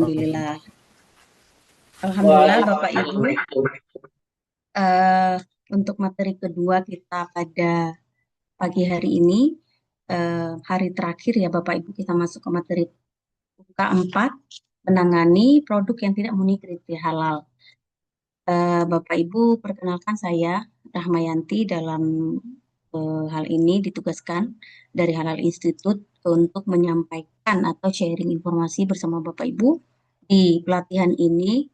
Alhamdulillah. Alhamdulillah Bapak Ibu, eh, untuk materi kedua kita pada pagi hari ini, hari terakhir ya Bapak Ibu, kita masuk ke materi K4, menangani produk yang tidak memenuhi kriteria halal. Bapak Ibu, perkenalkan saya Rahmayanti. Dalam hal ini ditugaskan dari Halal Institute untuk menyampaikan atau sharing informasi bersama Bapak Ibu di pelatihan ini,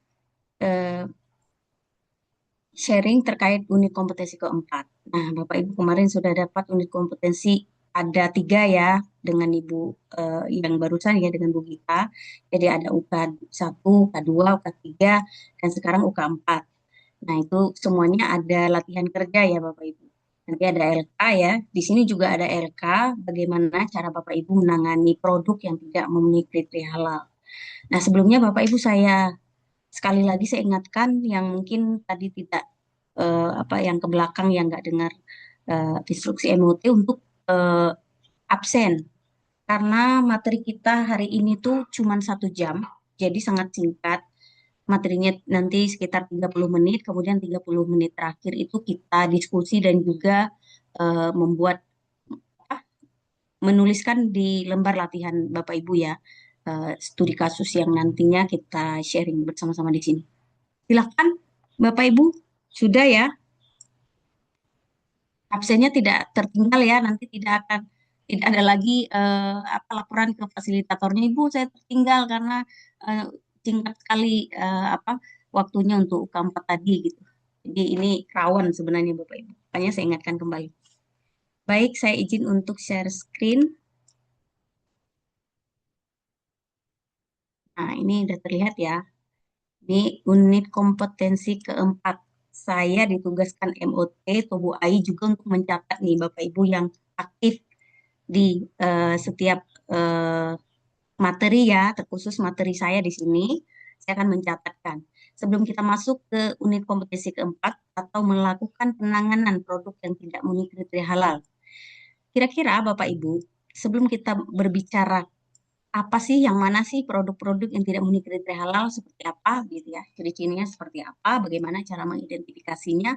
eh, sharing terkait unit kompetensi keempat. Nah, Bapak Ibu kemarin sudah dapat unit kompetensi ada 3 ya dengan Ibu, yang barusan ya dengan Bu Gita. Jadi ada UK1, UK2, UK3, dan sekarang UK4. Nah, itu semuanya ada latihan kerja ya Bapak Ibu. Nanti ada LK ya. Di sini juga ada LK, bagaimana cara Bapak Ibu menangani produk yang tidak memenuhi kriteria halal. Nah, sebelumnya Bapak Ibu, saya sekali lagi saya ingatkan yang mungkin tadi tidak, apa yang ke belakang yang nggak dengar instruksi MOT untuk eh, absen, karena materi kita hari ini tuh cuma 1 jam, jadi sangat singkat. Materinya nanti sekitar 30 menit, kemudian 30 menit terakhir itu kita diskusi dan juga membuat apa, menuliskan di lembar latihan Bapak Ibu ya, studi kasus yang nantinya kita sharing bersama-sama di sini. Silakan Bapak Ibu, sudah ya, absennya tidak tertinggal ya, nanti tidak ada lagi apa laporan ke fasilitatornya, Ibu saya tertinggal karena eh, singkat sekali apa waktunya untuk UK4 tadi gitu. Jadi ini rawan sebenarnya Bapak Ibu. Makanya saya ingatkan kembali. Baik, saya izin untuk share screen. Nah, ini udah terlihat ya. Ini unit kompetensi keempat. Saya ditugaskan MOT Tubuh AI juga untuk mencatat nih Bapak Ibu yang aktif di setiap eh, materi ya, terkhusus materi saya di sini, saya akan mencatatkan. Sebelum kita masuk ke unit kompetensi keempat atau melakukan penanganan produk yang tidak memenuhi kriteria halal. Kira-kira Bapak Ibu, sebelum kita berbicara apa sih, yang mana sih produk-produk yang tidak memenuhi kriteria halal, seperti apa gitu ya, ciri-cirinya seperti apa, bagaimana cara mengidentifikasinya.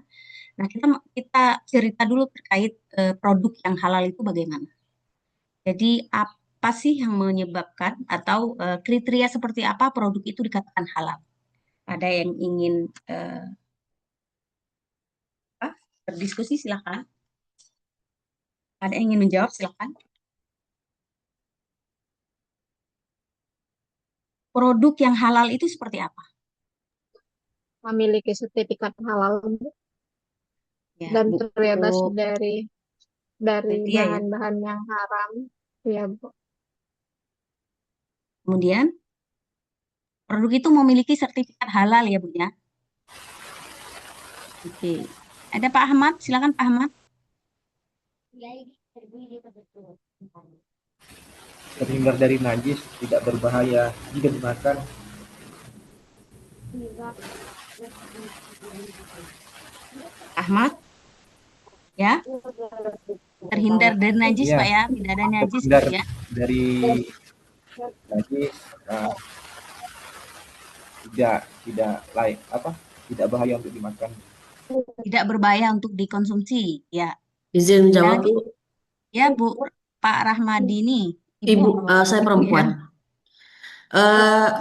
Nah, kita kita cerita dulu terkait produk yang halal itu bagaimana. Jadi apa sih yang menyebabkan atau kriteria seperti apa produk itu dikatakan halal? Ada yang ingin apa, berdiskusi silakan. Ada yang ingin menjawab silakan. Produk yang halal itu seperti apa? Memiliki sertifikat halal Ya, dan Bu. terbebas Untuk dari kriteria ya. bahan-bahan yang haram. Ya, Bu. Kemudian produk itu memiliki sertifikat halal ya, Bu ya. Oke. Ada Pak Ahmad, silakan Pak Ahmad. Terhindar dari najis, tidak berbahaya jika dimakan. Ahmad, ya. Terhindar dari najis Ya, Pak ya, tidak ada najis terhindar gitu ya. dari najis, tidak lain apa? Tidak bahaya untuk dimakan. Tidak berbahaya untuk dikonsumsi. Ya. Izin Ada menjawab, lagi Bu. Bu? Ya, Bu. Pak Rahmadini, Ibu. Ibu, saya Ya. perempuan.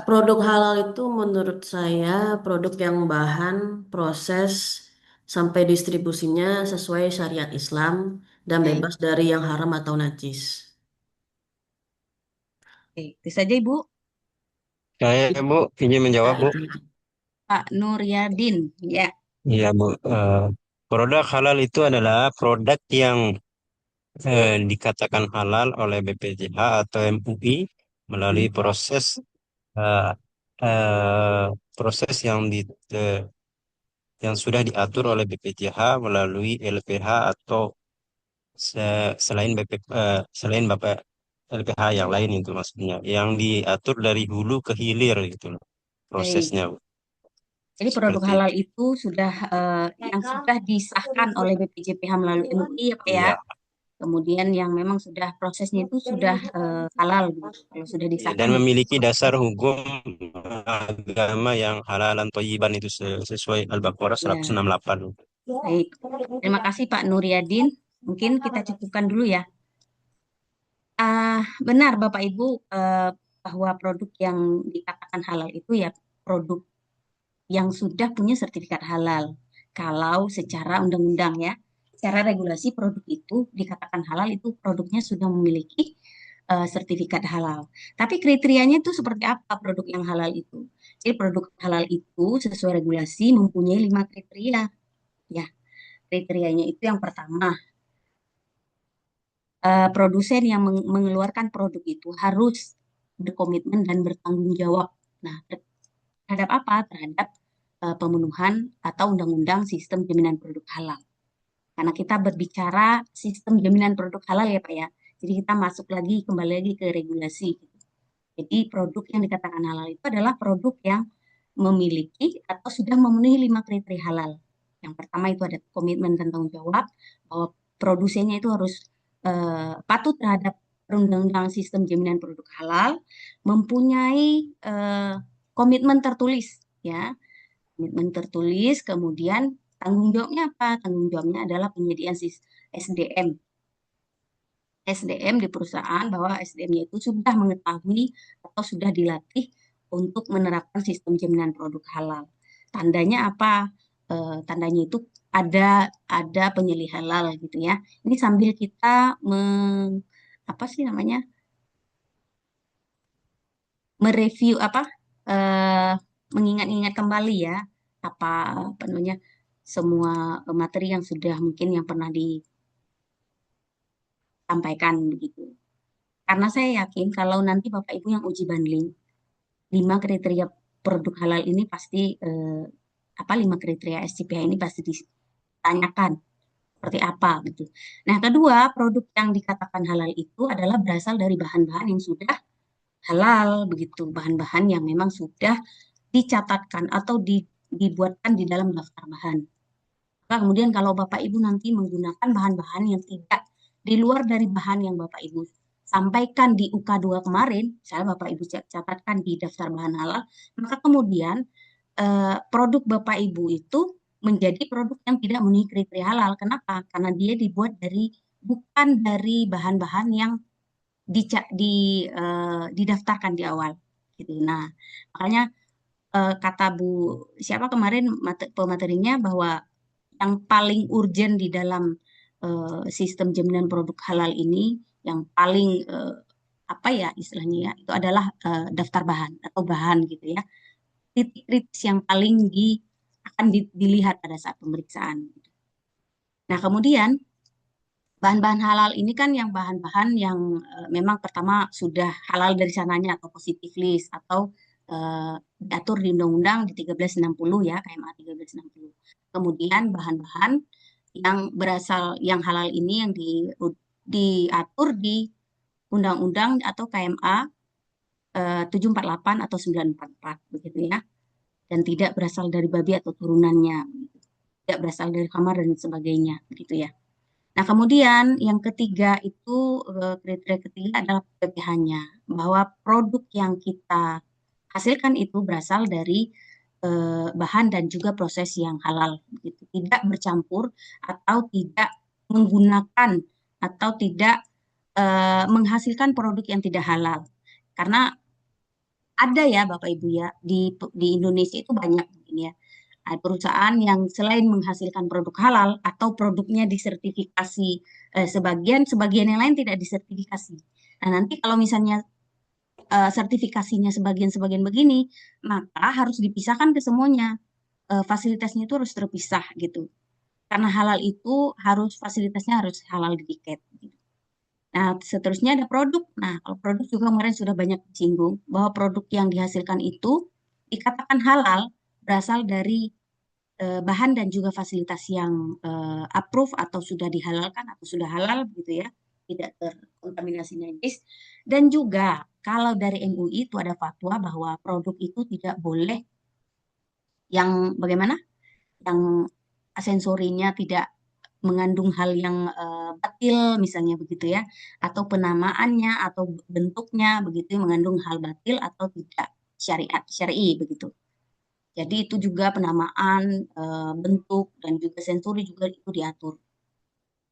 Produk halal itu menurut saya produk yang bahan, proses, sampai distribusinya sesuai syariat Islam dan Baik. bebas dari yang haram atau najis. Oke, itu saja Ibu. Saya Bu ingin Ya, menjawab Bu. itu. Pak Nuryadin. Ya. Iya Bu. Produk halal itu adalah produk yang dikatakan halal oleh BPJH atau MUI melalui Hmm. eh, eh, proses eh, yang sudah diatur oleh BPJH melalui LPH atau selain selain Bapak LPH yang lain itu maksudnya yang diatur dari hulu ke hilir gitu loh Baik. prosesnya Bu. Jadi produk Seperti halal itu sudah yang sudah disahkan oleh BPJPH melalui MUI ya Pak ya. iya Kemudian yang memang sudah prosesnya itu sudah halal begitu. Kalau sudah dan disahkan memiliki dasar hukum agama yang halalan thayyiban itu sesuai Al-Baqarah ya. 168. Baik. Terima kasih Pak Nuryadin. Mungkin kita cukupkan dulu ya. Benar Bapak Ibu, bahwa produk yang dikatakan halal itu ya produk yang sudah punya sertifikat halal. Kalau secara undang-undang ya, secara regulasi produk itu dikatakan halal itu produknya sudah memiliki sertifikat halal. Tapi kriterianya itu seperti apa produk yang halal itu? Jadi produk halal itu sesuai regulasi mempunyai 5 kriteria. Ya, kriterianya itu yang pertama, produsen yang mengeluarkan produk itu harus berkomitmen dan bertanggung jawab. Nah, terhadap apa? Terhadap pemenuhan atau undang-undang sistem jaminan produk halal. Karena kita berbicara sistem jaminan produk halal ya Pak ya. Jadi kita masuk lagi, kembali lagi ke regulasi. Jadi produk yang dikatakan halal itu adalah produk yang memiliki atau sudah memenuhi 5 kriteria halal. Yang pertama itu ada komitmen dan tanggung jawab, bahwa produsennya itu harus patuh terhadap perundang-undangan sistem jaminan produk halal, mempunyai komitmen tertulis, ya, komitmen tertulis, kemudian tanggung jawabnya apa? Tanggung jawabnya adalah penyediaan SDM. SDM di perusahaan bahwa SDM-nya itu sudah mengetahui atau sudah dilatih untuk menerapkan sistem jaminan produk halal. Tandanya apa? Tandanya itu ada penyelih halal gitu ya. Ini sambil kita apa sih namanya? Mereview apa? eh, Mengingat-ingat kembali ya apa apa namanya? Semua materi yang sudah mungkin yang pernah disampaikan begitu. Karena saya yakin kalau nanti Bapak Ibu yang uji banding, 5 kriteria produk halal ini pasti apa 5 kriteria SCPH ini pasti ditanyakan seperti apa gitu. Nah, kedua, produk yang dikatakan halal itu adalah berasal dari bahan-bahan yang sudah halal begitu, bahan-bahan yang memang sudah dicatatkan atau dibuatkan di dalam daftar bahan. Maka kemudian kalau Bapak Ibu nanti menggunakan bahan-bahan yang tidak di luar dari bahan yang Bapak Ibu sampaikan di UK2 kemarin, misalnya Bapak Ibu catatkan di daftar bahan halal, maka kemudian produk Bapak Ibu itu menjadi produk yang tidak memenuhi kriteria halal. Kenapa? Karena dia dibuat bukan dari bahan-bahan yang didaftarkan di awal. Gitu. Nah, makanya kata Bu siapa kemarin pematerinya bahwa yang paling urgent di dalam sistem jaminan produk halal ini, yang paling apa ya istilahnya ya, itu adalah daftar bahan atau bahan gitu ya. Titik kritis yang paling akan dilihat pada saat pemeriksaan. Nah, kemudian bahan-bahan halal ini kan yang bahan-bahan yang memang pertama sudah halal dari sananya atau positif list atau diatur di Undang-Undang di 1360 ya, KMA 1360. Kemudian bahan-bahan yang berasal yang halal ini yang diatur di Undang-Undang atau KMA 748 atau 944 begitu ya. Dan tidak berasal dari babi atau turunannya, tidak berasal dari kamar dan sebagainya begitu ya. Nah, kemudian yang ketiga itu kriteria ketiga adalah PPH-nya, bahwa produk yang kita hasilkan itu berasal dari bahan dan juga proses yang halal, gitu. Tidak bercampur atau tidak menggunakan atau tidak menghasilkan produk yang tidak halal. Karena ada ya Bapak Ibu ya di Indonesia itu banyak ini ya perusahaan yang selain menghasilkan produk halal atau produknya disertifikasi sebagian yang lain tidak disertifikasi. Nah, nanti kalau misalnya sertifikasinya sebagian-sebagian begini, maka harus dipisahkan ke semuanya. Fasilitasnya itu harus terpisah gitu. Karena halal itu fasilitasnya harus halal di tiket. Gitu. Nah, seterusnya ada produk. Nah, kalau produk juga kemarin sudah banyak disinggung bahwa produk yang dihasilkan itu dikatakan halal berasal dari bahan dan juga fasilitas yang approve atau sudah dihalalkan atau sudah halal gitu ya, tidak terkontaminasi najis. Dan juga kalau dari MUI itu ada fatwa bahwa produk itu tidak boleh yang bagaimana? Yang sensorinya tidak mengandung hal yang batil misalnya begitu ya, atau penamaannya atau bentuknya begitu mengandung hal batil atau tidak syar'i begitu. Jadi itu juga penamaan, bentuk dan juga sensori juga itu diatur.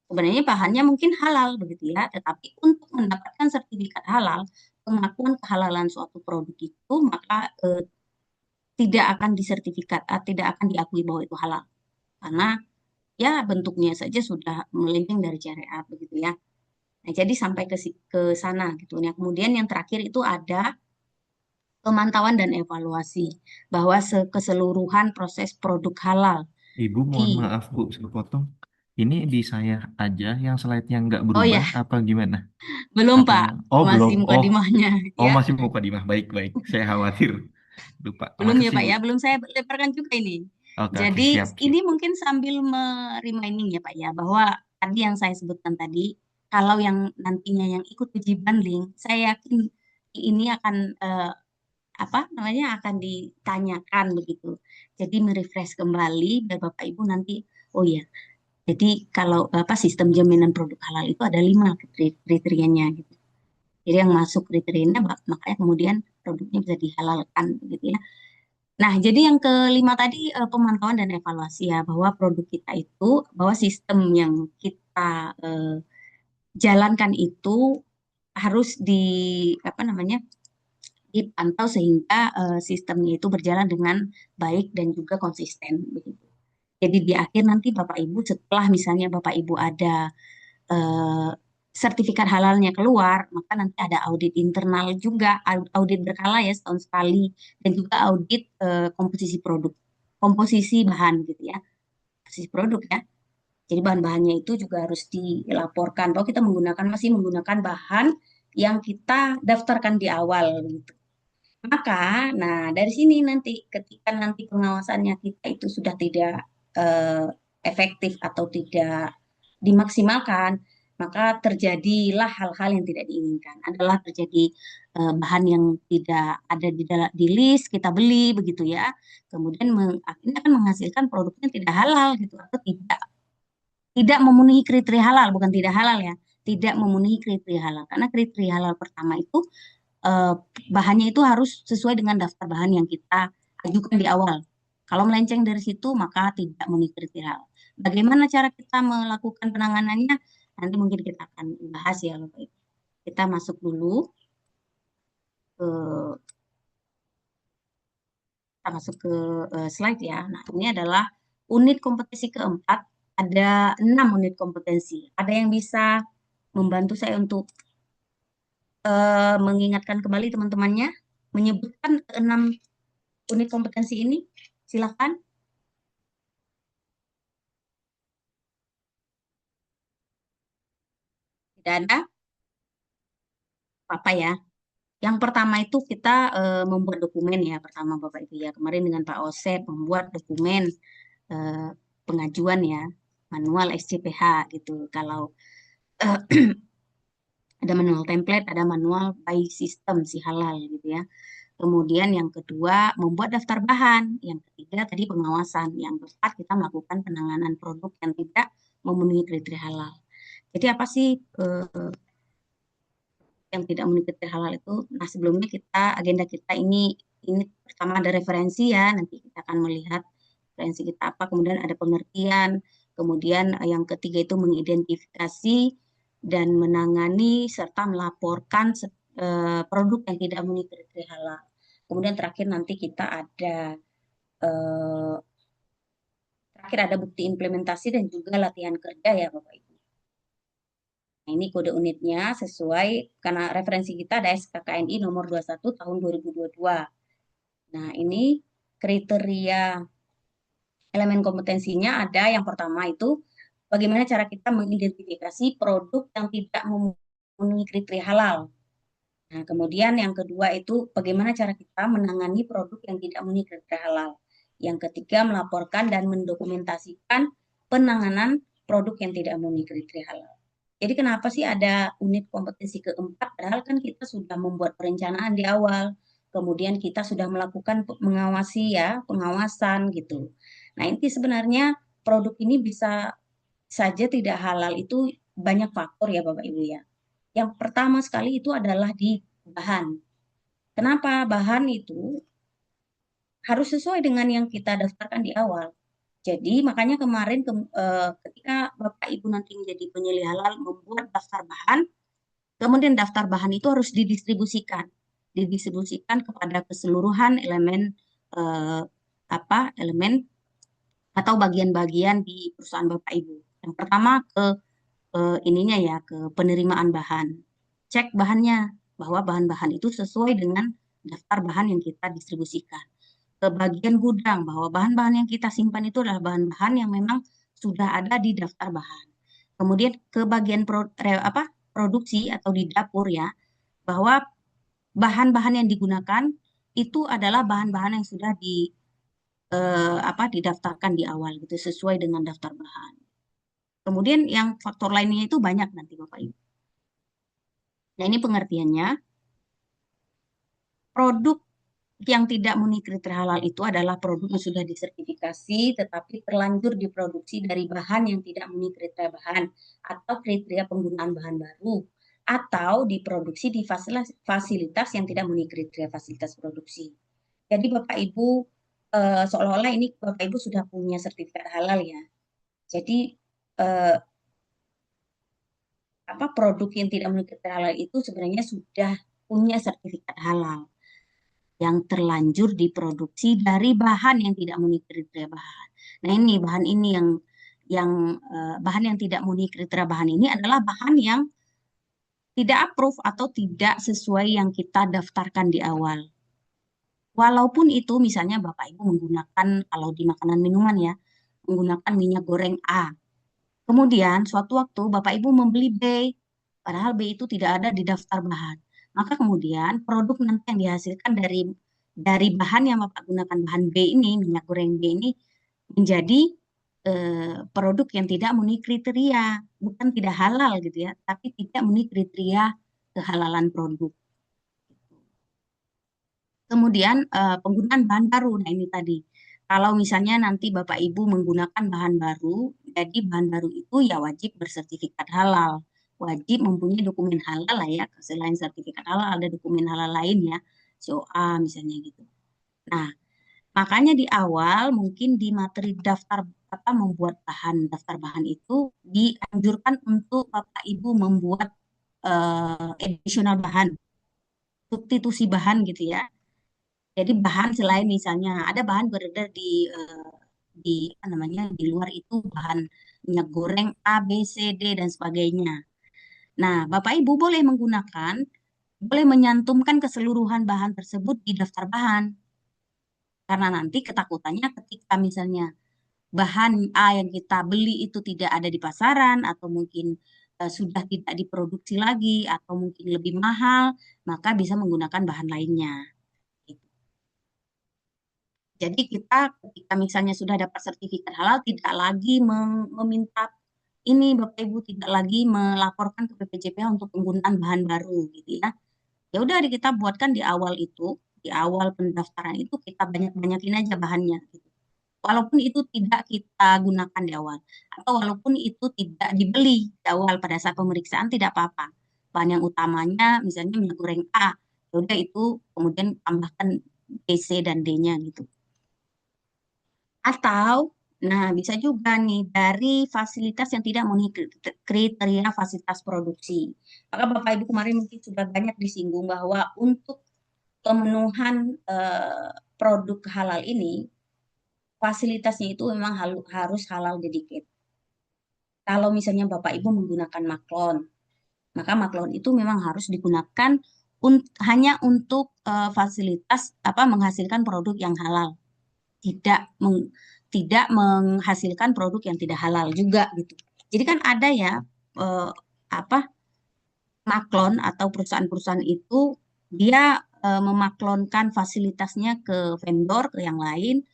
Sebenarnya bahannya mungkin halal begitu ya, tetapi untuk mendapatkan sertifikat halal, pengakuan kehalalan suatu produk itu maka tidak akan disertifikat, tidak akan diakui bahwa itu halal karena ya bentuknya saja sudah melenceng dari syariat begitu ya. Nah, jadi sampai ke sana gitu. Nah, kemudian yang terakhir itu ada pemantauan dan evaluasi bahwa keseluruhan proses produk halal Ibu, mohon di maaf Bu, saya potong. Ini di saya aja yang slide-nya nggak Oh berubah ya, apa gimana? belum Atau Pak, oh belum? masih Oh, mukadimahnya oh ya. masih mau Mukadimah. Baik, baik. Saya khawatir. Lupa. Belum ya Makasih Pak Bu. ya, belum saya leparkan juga ini. Oke, oke, Jadi siap, siap. ini mungkin sambil reminding ya Pak ya, bahwa tadi yang saya sebutkan tadi, kalau yang nantinya yang ikut uji banding, saya yakin ini akan apa namanya akan ditanyakan begitu. Jadi merefresh kembali biar Bapak Ibu nanti, oh ya, jadi kalau apa sistem jaminan produk halal itu ada 5 kriterianya gitu. Jadi yang masuk kriterianya makanya kemudian produknya bisa dihalalkan gitu ya. Nah, jadi yang kelima tadi pemantauan dan evaluasi ya bahwa produk kita itu bahwa sistem yang kita jalankan itu harus apa namanya dipantau sehingga sistemnya itu berjalan dengan baik dan juga konsisten begitu. Jadi di akhir nanti Bapak Ibu setelah misalnya Bapak Ibu ada eh, sertifikat halalnya keluar, maka nanti ada audit internal juga, audit berkala ya setahun sekali, dan juga audit komposisi produk, komposisi bahan gitu ya, komposisi produk ya. Jadi bahan-bahannya itu juga harus dilaporkan bahwa kita masih menggunakan bahan yang kita daftarkan di awal gitu. Maka, nah dari sini nanti ketika nanti pengawasannya kita itu sudah tidak eh, efektif atau tidak dimaksimalkan, maka terjadilah hal-hal yang tidak diinginkan. Adalah terjadi bahan yang tidak ada di list kita beli begitu ya. Kemudian akhirnya akan menghasilkan produknya tidak halal gitu atau tidak memenuhi kriteria halal, bukan tidak halal ya, tidak memenuhi kriteria halal. Karena kriteria halal pertama itu eh, bahannya itu harus sesuai dengan daftar bahan yang kita ajukan di awal. Kalau melenceng dari situ, maka tidak memenuhi kriteria halal. Bagaimana cara kita melakukan penanganannya? Nanti mungkin kita akan bahas ya, Bapak Ibu. Kita masuk dulu ke kita masuk ke slide ya. Nah, ini adalah unit kompetensi keempat. Ada 6 unit kompetensi. Ada yang bisa membantu saya untuk mengingatkan kembali teman-temannya, menyebutkan keenam unit kompetensi ini? Silakan. Tidak ada apa ya. Yang pertama itu kita membuat dokumen ya, pertama Bapak Ibu ya. Kemarin dengan Pak Osep membuat dokumen eh, pengajuan ya, manual SCPH gitu. Kalau eh, ada manual template, ada manual by system si halal gitu ya. Kemudian yang kedua membuat daftar bahan. Yang ketiga tadi pengawasan. Yang keempat kita melakukan penanganan produk yang tidak memenuhi kriteria halal. Jadi apa sih yang tidak memenuhi kriteria halal itu? Nah sebelumnya agenda kita ini pertama ada referensi ya. Nanti kita akan melihat referensi kita apa. Kemudian ada pengertian. Kemudian yang ketiga itu mengidentifikasi dan menangani serta melaporkan produk yang tidak memenuhi kriteria halal. Kemudian eh, terakhir ada bukti implementasi dan juga latihan kerja ya Bapak Ibu. Nah, ini kode unitnya sesuai karena referensi kita ada SKKNI nomor 21 tahun 2022. Nah, ini kriteria elemen kompetensinya ada yang pertama itu bagaimana cara kita mengidentifikasi produk yang tidak memenuhi kriteria halal. Nah, kemudian yang kedua itu bagaimana cara kita menangani produk yang tidak memenuhi kriteria halal. Yang ketiga, melaporkan dan mendokumentasikan penanganan produk yang tidak memenuhi kriteria halal. Jadi kenapa sih ada unit kompetensi keempat? Padahal kan kita sudah membuat perencanaan di awal, kemudian kita sudah melakukan mengawasi ya, pengawasan gitu. Nah, inti sebenarnya produk ini bisa saja tidak halal itu banyak faktor ya Bapak Ibu ya. Yang pertama sekali itu adalah di bahan. Kenapa? Bahan itu harus sesuai dengan yang kita daftarkan di awal. Jadi makanya kemarin ketika Bapak Ibu nanti menjadi penyelih halal membuat daftar bahan, kemudian daftar bahan itu harus didistribusikan kepada keseluruhan elemen eh, elemen atau bagian-bagian di perusahaan Bapak Ibu. Yang pertama ininya ya, ke penerimaan bahan. Cek bahannya bahwa bahan-bahan itu sesuai dengan daftar bahan yang kita distribusikan. Ke bagian gudang bahwa bahan-bahan yang kita simpan itu adalah bahan-bahan yang memang sudah ada di daftar bahan. Kemudian ke bagian produksi atau di dapur ya, bahwa bahan-bahan yang digunakan itu adalah bahan-bahan yang sudah didaftarkan di awal gitu sesuai dengan daftar bahan. Kemudian yang faktor lainnya itu banyak nanti Bapak Ibu. Nah, ini pengertiannya. Produk yang tidak memenuhi kriteria halal itu adalah produk yang sudah disertifikasi tetapi terlanjur diproduksi dari bahan yang tidak memenuhi kriteria bahan atau kriteria penggunaan bahan baru atau diproduksi di fasilitas yang tidak memenuhi kriteria fasilitas produksi. Jadi Bapak Ibu seolah-olah ini Bapak Ibu sudah punya sertifikat halal ya. Jadi produk yang tidak memenuhi kriteria halal itu sebenarnya sudah punya sertifikat halal yang terlanjur diproduksi dari bahan yang tidak memenuhi kriteria bahan. Nah, ini bahan ini bahan yang tidak memenuhi kriteria bahan ini adalah bahan yang tidak approve atau tidak sesuai yang kita daftarkan di awal. Walaupun itu misalnya Bapak Ibu menggunakan kalau di makanan minuman ya, menggunakan minyak goreng A. Kemudian suatu waktu Bapak Ibu membeli B, padahal B itu tidak ada di daftar bahan. Maka kemudian produk nanti yang dihasilkan dari bahan yang Bapak gunakan bahan B ini, minyak goreng B ini menjadi produk yang tidak memenuhi kriteria, bukan tidak halal gitu ya, tapi tidak memenuhi kriteria kehalalan produk. Kemudian penggunaan bahan baru, nah ini tadi. Kalau misalnya nanti Bapak Ibu menggunakan bahan baru, jadi bahan baru itu ya wajib bersertifikat halal, wajib mempunyai dokumen halal lah ya. Selain sertifikat halal ada dokumen halal lain ya, COA misalnya gitu. Nah, makanya di awal mungkin di materi daftar membuat daftar bahan itu dianjurkan untuk Bapak Ibu membuat additional bahan, substitusi bahan gitu ya. Jadi bahan selain misalnya ada bahan beredar di luar itu bahan minyak goreng A, B, C, D dan sebagainya. Nah, Bapak Ibu boleh menyantumkan keseluruhan bahan tersebut di daftar bahan. Karena nanti ketakutannya ketika misalnya bahan A yang kita beli itu tidak ada di pasaran atau mungkin sudah tidak diproduksi lagi atau mungkin lebih mahal, maka bisa menggunakan bahan lainnya. Jadi kita ketika misalnya sudah dapat sertifikat halal tidak lagi meminta ini Bapak Ibu tidak lagi melaporkan ke BPJPH untuk penggunaan bahan baru gitu ya. Ya udah kita buatkan di awal itu, di awal pendaftaran itu kita banyak-banyakin aja bahannya gitu. Walaupun itu tidak kita gunakan di awal atau walaupun itu tidak dibeli di awal pada saat pemeriksaan tidak apa-apa. Bahan yang utamanya misalnya minyak goreng A, ya udah itu kemudian tambahkan B, C dan D-nya gitu. Atau, nah bisa juga nih dari fasilitas yang tidak memenuhi kriteria fasilitas produksi. Maka Bapak Ibu kemarin mungkin sudah banyak disinggung bahwa untuk pemenuhan produk halal ini, fasilitasnya itu memang harus halal dedicated. Kalau misalnya Bapak Ibu menggunakan maklon, maka maklon itu memang harus digunakan hanya untuk fasilitas menghasilkan produk yang halal. Tidak menghasilkan produk yang tidak halal juga gitu. Jadi kan ada ya maklon atau perusahaan-perusahaan itu dia memaklonkan fasilitasnya ke vendor ke yang lain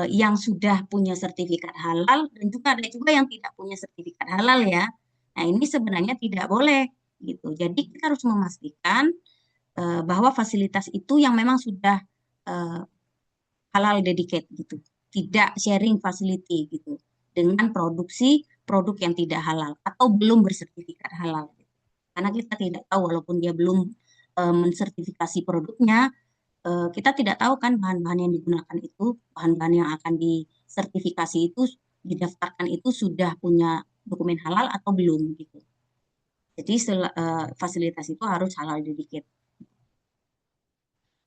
yang sudah punya sertifikat halal dan juga ada juga yang tidak punya sertifikat halal ya. Nah, ini sebenarnya tidak boleh gitu. Jadi kita harus memastikan bahwa fasilitas itu yang memang sudah halal dedicate gitu, tidak sharing facility gitu dengan produksi produk yang tidak halal atau belum bersertifikat halal. Karena kita tidak tahu walaupun dia belum mensertifikasi produknya, kita tidak tahu kan bahan-bahan yang digunakan itu, bahan-bahan yang akan disertifikasi itu, didaftarkan itu sudah punya dokumen halal atau belum gitu. Jadi fasilitas itu harus halal sedikit.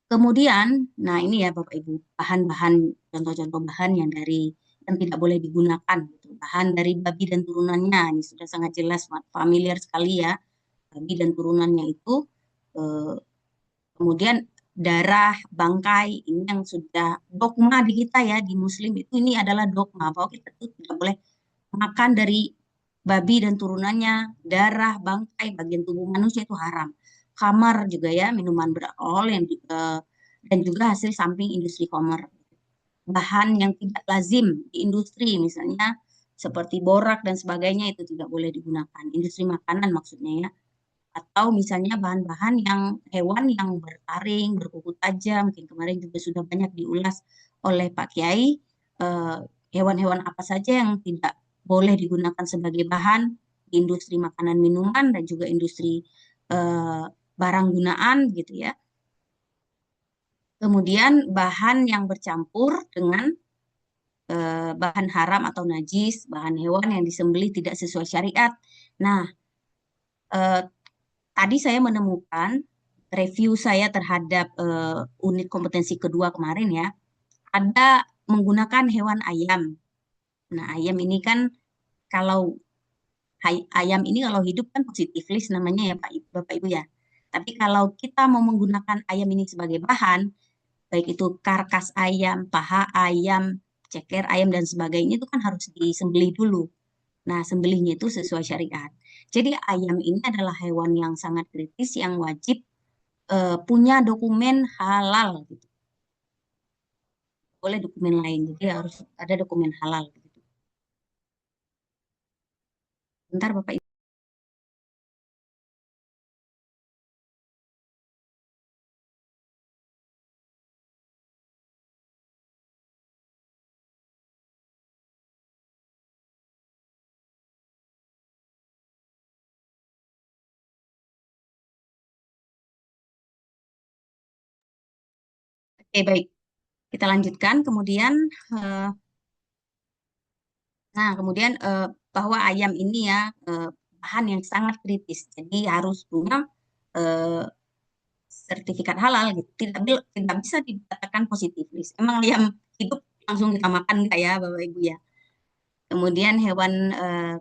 Kemudian, nah ini ya Bapak Ibu, bahan-bahan, contoh-contoh bahan yang tidak boleh digunakan, gitu. Bahan dari babi dan turunannya, ini sudah sangat jelas, familiar sekali ya, babi dan turunannya itu, kemudian darah, bangkai, ini yang sudah dogma di kita ya, di Muslim itu ini adalah dogma, bahwa kita itu tidak boleh makan dari babi dan turunannya, darah, bangkai, bagian tubuh manusia itu haram. Khamar juga ya, minuman beralkohol dan juga hasil samping industri khamar. Bahan yang tidak lazim di industri, misalnya seperti borak dan sebagainya itu tidak boleh digunakan. Industri makanan maksudnya ya. Atau misalnya bahan-bahan yang hewan yang bertaring, berkuku tajam, mungkin kemarin juga sudah banyak diulas oleh Pak Kiai, eh, hewan-hewan apa saja yang tidak boleh digunakan sebagai bahan di industri makanan minuman dan juga industri barang gunaan gitu ya. Kemudian bahan yang bercampur dengan bahan haram atau najis, bahan hewan yang disembelih tidak sesuai syariat. Nah, eh, tadi saya menemukan review saya terhadap unit kompetensi kedua kemarin ya, ada menggunakan hewan ayam. Nah, ayam ini kan kalau ayam ini kalau hidup kan positif list namanya ya Pak Bapak Ibu ya. Tapi kalau kita mau menggunakan ayam ini sebagai bahan, baik itu karkas ayam, paha ayam, ceker ayam dan sebagainya itu kan harus disembelih dulu. Nah, sembelihnya itu sesuai syariat. Jadi ayam ini adalah hewan yang sangat kritis yang wajib punya dokumen halal gitu. Boleh dokumen lain, jadi harus ada dokumen halal gitu. Bentar Bapak Ibu. Oke, baik. Kita lanjutkan. Eh, kemudian bahwa ayam ini ya bahan yang sangat kritis. Jadi harus punya eh, sertifikat halal gitu. Tidak bisa dikatakan positif list. Emang ayam hidup langsung kita makan enggak ya Bapak Ibu ya. Kemudian hewan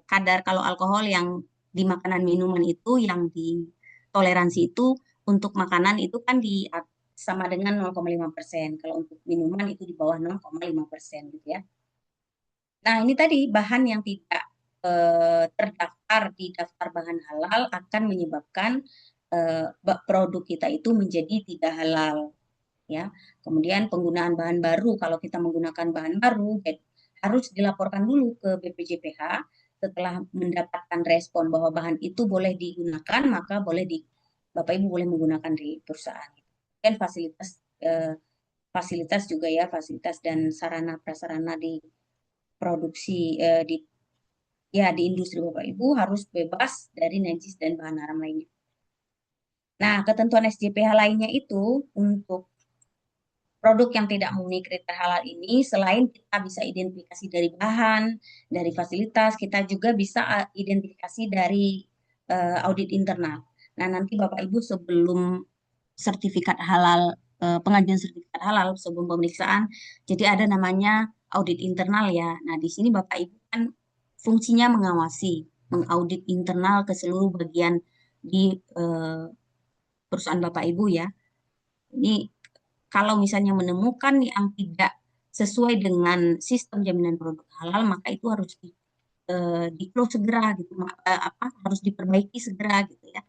kadar kalau alkohol yang di makanan minuman itu yang ditoleransi itu untuk makanan itu kan sama dengan 0,5%. Kalau untuk minuman itu di bawah 0,5% gitu ya. Nah, ini tadi bahan yang tidak terdaftar di daftar bahan halal akan menyebabkan produk kita itu menjadi tidak halal ya. Kemudian penggunaan bahan baru, kalau kita menggunakan bahan baru harus dilaporkan dulu ke BPJPH. Setelah mendapatkan respon bahwa bahan itu boleh digunakan, maka Bapak Ibu boleh menggunakan di perusahaan. Dan fasilitas juga ya, fasilitas dan sarana prasarana di produksi di industri Bapak Ibu harus bebas dari najis dan bahan haram lainnya. Nah, ketentuan SJPH lainnya itu untuk produk yang tidak memenuhi kriteria halal ini, selain kita bisa identifikasi dari bahan, dari fasilitas, kita juga bisa identifikasi dari audit internal. Nah, nanti Bapak Ibu sebelum sertifikat halal, pengajuan sertifikat halal sebelum pemeriksaan, jadi ada namanya audit internal ya. Nah, di sini Bapak Ibu kan fungsinya mengawasi, mengaudit internal ke seluruh bagian di perusahaan Bapak Ibu ya. Ini kalau misalnya menemukan yang tidak sesuai dengan sistem jaminan produk halal, maka itu harus di close segera gitu, harus diperbaiki segera gitu ya.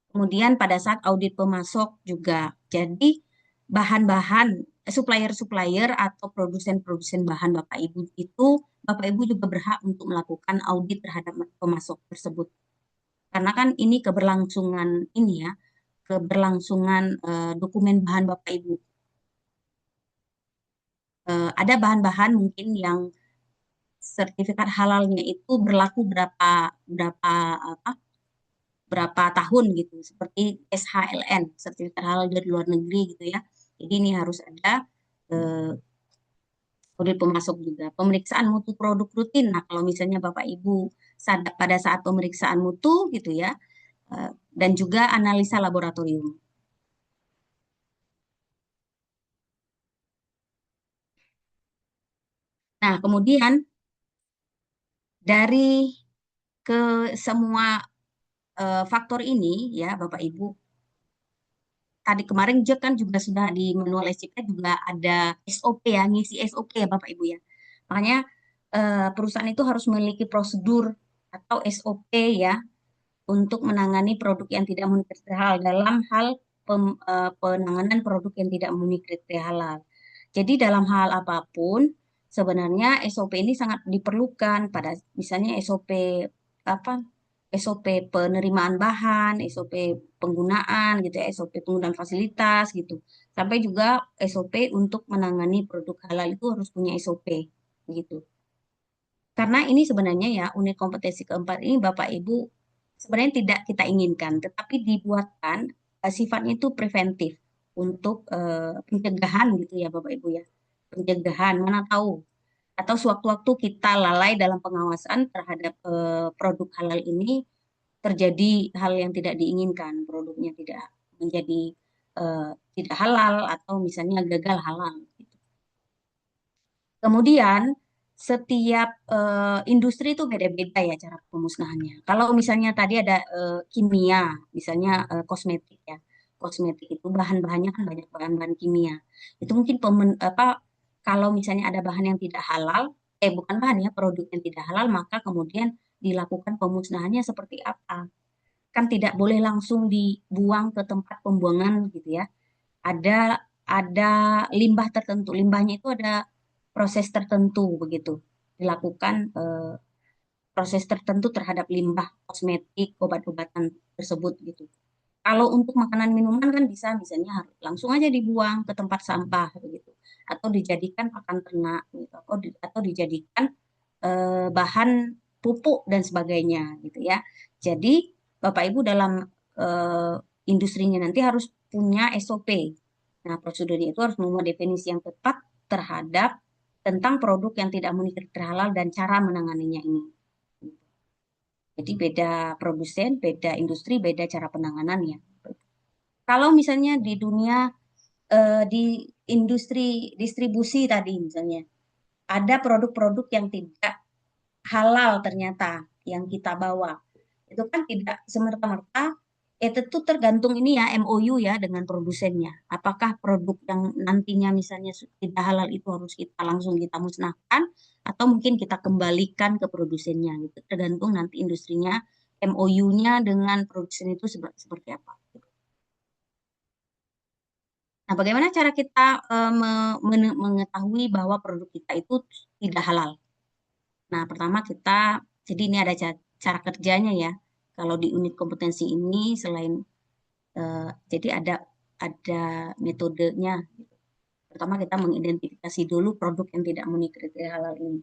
Kemudian pada saat audit pemasok juga, jadi bahan-bahan supplier-supplier atau produsen-produsen bahan Bapak Ibu itu Bapak Ibu juga berhak untuk melakukan audit terhadap pemasok tersebut. Karena kan ini keberlangsungan ini ya, keberlangsungan dokumen bahan Bapak Ibu. Ada bahan-bahan mungkin yang sertifikat halalnya itu berlaku berapa berapa apa berapa tahun gitu, seperti SHLN, sertifikat halal dari luar negeri gitu ya. Jadi ini harus ada eh, audit pemasok juga. Pemeriksaan mutu produk rutin. Nah, kalau misalnya Bapak Ibu sadar pada saat pemeriksaan mutu gitu ya, dan juga analisa laboratorium. Nah, kemudian dari ke semua faktor ini ya Bapak Ibu, tadi kemarin juga kan juga sudah di manual SCP juga ada SOP ya, ngisi SOP ya Bapak Ibu ya. Makanya perusahaan itu harus memiliki prosedur atau SOP ya untuk menangani produk yang tidak memenuhi kriteria halal dalam hal penanganan produk yang tidak memenuhi kriteria halal. Jadi dalam hal apapun sebenarnya SOP ini sangat diperlukan pada misalnya SOP apa SOP penerimaan bahan, SOP penggunaan gitu ya, SOP penggunaan fasilitas gitu. Sampai juga SOP untuk menangani produk halal itu harus punya SOP gitu. Karena ini sebenarnya ya unit kompetensi keempat ini Bapak Ibu sebenarnya tidak kita inginkan, tetapi dibuatkan sifatnya itu preventif untuk pencegahan gitu ya Bapak Ibu ya. Pencegahan, mana tahu atau sewaktu-waktu kita lalai dalam pengawasan terhadap produk halal ini terjadi hal yang tidak diinginkan, produknya tidak menjadi tidak halal atau misalnya gagal halal. Gitu. Kemudian setiap industri itu beda-beda ya cara pemusnahannya. Kalau misalnya tadi ada kimia, misalnya kosmetik ya. Kosmetik itu bahan-bahannya kan banyak bahan-bahan kimia. Itu mungkin kalau misalnya ada bahan yang tidak halal, bukan bahan ya, produk yang tidak halal, maka kemudian dilakukan pemusnahannya seperti apa? Kan tidak boleh langsung dibuang ke tempat pembuangan gitu ya. Ada limbah tertentu. Limbahnya itu ada proses tertentu begitu. Dilakukan proses tertentu terhadap limbah kosmetik, obat-obatan tersebut gitu. Kalau untuk makanan minuman kan bisa misalnya langsung aja dibuang ke tempat sampah begitu. Atau dijadikan pakan ternak gitu. Atau dijadikan bahan pupuk dan sebagainya gitu ya. Jadi Bapak Ibu dalam eh, industrinya nanti harus punya SOP. Nah, prosedurnya itu harus membuat definisi yang tepat terhadap tentang produk yang tidak memenuhi kriteria halal dan cara menanganinya ini. Jadi beda produsen, beda industri, beda cara penanganannya. Kalau misalnya di dunia di industri distribusi tadi misalnya ada produk-produk yang tidak halal ternyata yang kita bawa. Itu kan tidak semerta-merta, tentu tergantung ini ya MOU ya dengan produsennya. Apakah produk yang nantinya misalnya tidak halal itu harus kita langsung kita musnahkan atau mungkin kita kembalikan ke produsennya gitu. Tergantung nanti industrinya MOU-nya dengan produsen itu seperti apa. Nah, bagaimana cara kita mengetahui bahwa produk kita itu tidak halal? Nah, pertama jadi ini ada cara kerjanya ya. Kalau di unit kompetensi ini selain jadi ada metodenya. Pertama kita mengidentifikasi dulu produk yang tidak memenuhi kriteria halal ini.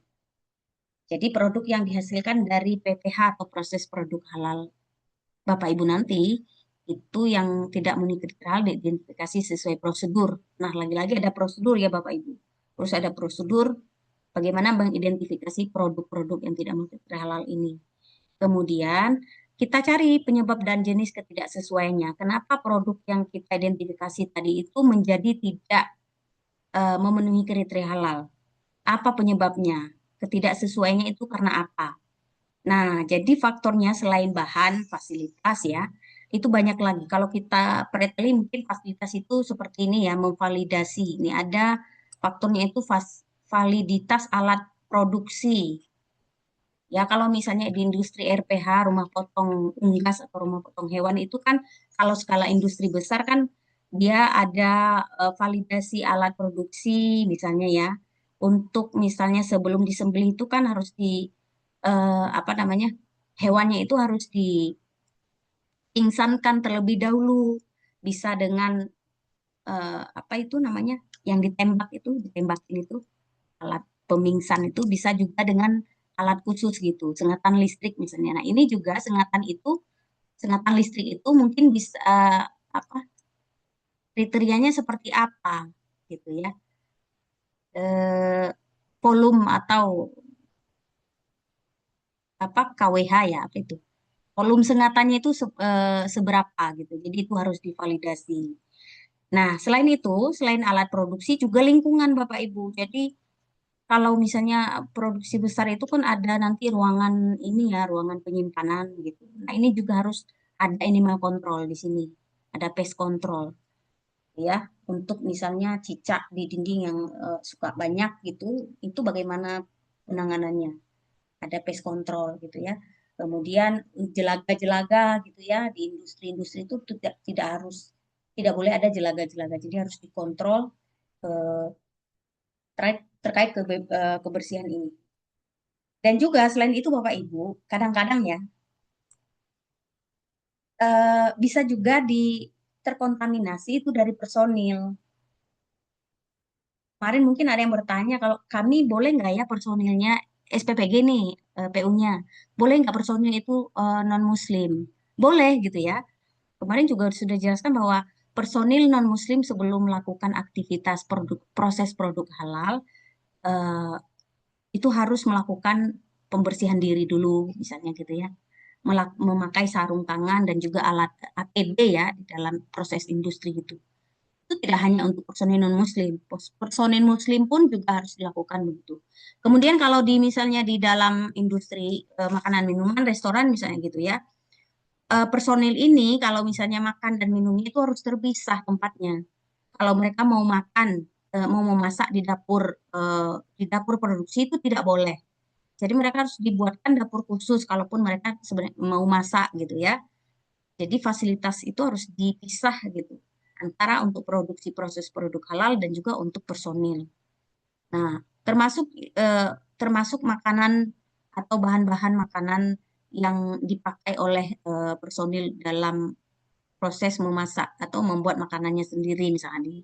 Jadi produk yang dihasilkan dari PPH atau proses produk halal Bapak Ibu nanti itu yang tidak memenuhi kriteria halal diidentifikasi sesuai prosedur. Nah, lagi-lagi ada prosedur ya Bapak Ibu. Terus ada prosedur bagaimana mengidentifikasi produk-produk yang tidak memenuhi kriteria halal ini. Kemudian kita cari penyebab dan jenis ketidaksesuaiannya. Kenapa produk yang kita identifikasi tadi itu menjadi tidak memenuhi kriteria halal? Apa penyebabnya? Ketidaksesuaiannya itu karena apa? Nah, jadi faktornya selain bahan, fasilitas ya, itu banyak lagi. Kalau kita preteli mungkin fasilitas itu seperti ini ya, memvalidasi. Ini ada faktornya itu validitas alat produksi. Ya, kalau misalnya di industri RPH, rumah potong unggas atau rumah potong hewan itu kan kalau skala industri besar kan dia ada validasi alat produksi misalnya ya. Untuk misalnya sebelum disembelih itu kan harus apa namanya? Hewannya itu harus dipingsankan terlebih dahulu. Bisa dengan apa itu namanya? Yang ditembak itu, ditembakin itu alat pemingsan itu bisa juga dengan alat khusus gitu, sengatan listrik misalnya. Nah, ini juga sengatan listrik itu mungkin bisa apa kriterianya seperti apa gitu ya. Eh, Volume atau apa KWH ya apa itu? Volume sengatannya itu seberapa gitu. Jadi itu harus divalidasi. Nah, selain itu, selain alat produksi juga lingkungan Bapak Ibu. Jadi kalau misalnya produksi besar itu kan ada nanti ruangan ini ya, ruangan penyimpanan gitu. Nah, ini juga harus ada animal control di sini. Ada pest control ya. Untuk misalnya cicak di dinding yang suka banyak gitu, itu bagaimana penanganannya? Ada pest control gitu ya. Kemudian jelaga-jelaga gitu ya di industri-industri itu tidak boleh ada jelaga-jelaga. Jadi harus dikontrol eh, terkait kebersihan ini. Dan juga selain itu Bapak Ibu, kadang-kadang ya bisa juga terkontaminasi itu dari personil. Kemarin mungkin ada yang bertanya kalau kami boleh nggak ya personilnya SPPG nih PU-nya, boleh nggak personil itu non Muslim? Boleh gitu ya. Kemarin juga sudah jelaskan bahwa personil non Muslim sebelum melakukan aktivitas proses produk halal eh, itu harus melakukan pembersihan diri dulu, misalnya gitu ya. Memakai sarung tangan dan juga alat APD ya di dalam proses industri itu. Itu tidak hanya untuk personil non-muslim, personil muslim pun juga harus dilakukan begitu. Kemudian kalau misalnya di dalam industri makanan minuman, restoran misalnya gitu ya, personil ini kalau misalnya makan dan minumnya itu harus terpisah tempatnya. Kalau mereka mau makan, mau memasak di dapur produksi itu tidak boleh. Jadi mereka harus dibuatkan dapur khusus kalaupun mereka sebenarnya mau masak gitu ya. Jadi fasilitas itu harus dipisah gitu antara untuk produksi proses produk halal dan juga untuk personil. Nah, termasuk termasuk makanan atau bahan-bahan makanan yang dipakai oleh personil dalam proses memasak atau membuat makanannya sendiri misalnya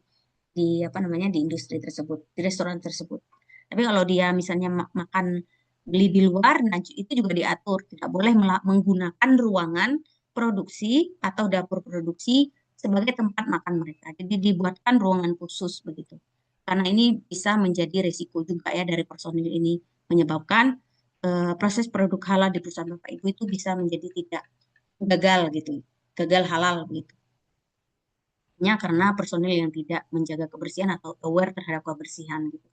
di apa namanya di industri tersebut, di restoran tersebut. Tapi kalau dia misalnya makan beli di luar, nah itu juga diatur, tidak boleh menggunakan ruangan produksi atau dapur produksi sebagai tempat makan mereka. Jadi dibuatkan ruangan khusus begitu. Karena ini bisa menjadi risiko juga ya dari personil ini menyebabkan proses produk halal di perusahaan Bapak Ibu itu bisa menjadi tidak gagal gitu, gagal halal gitu. Hanya karena personil yang tidak menjaga kebersihan atau aware terhadap kebersihan gitu.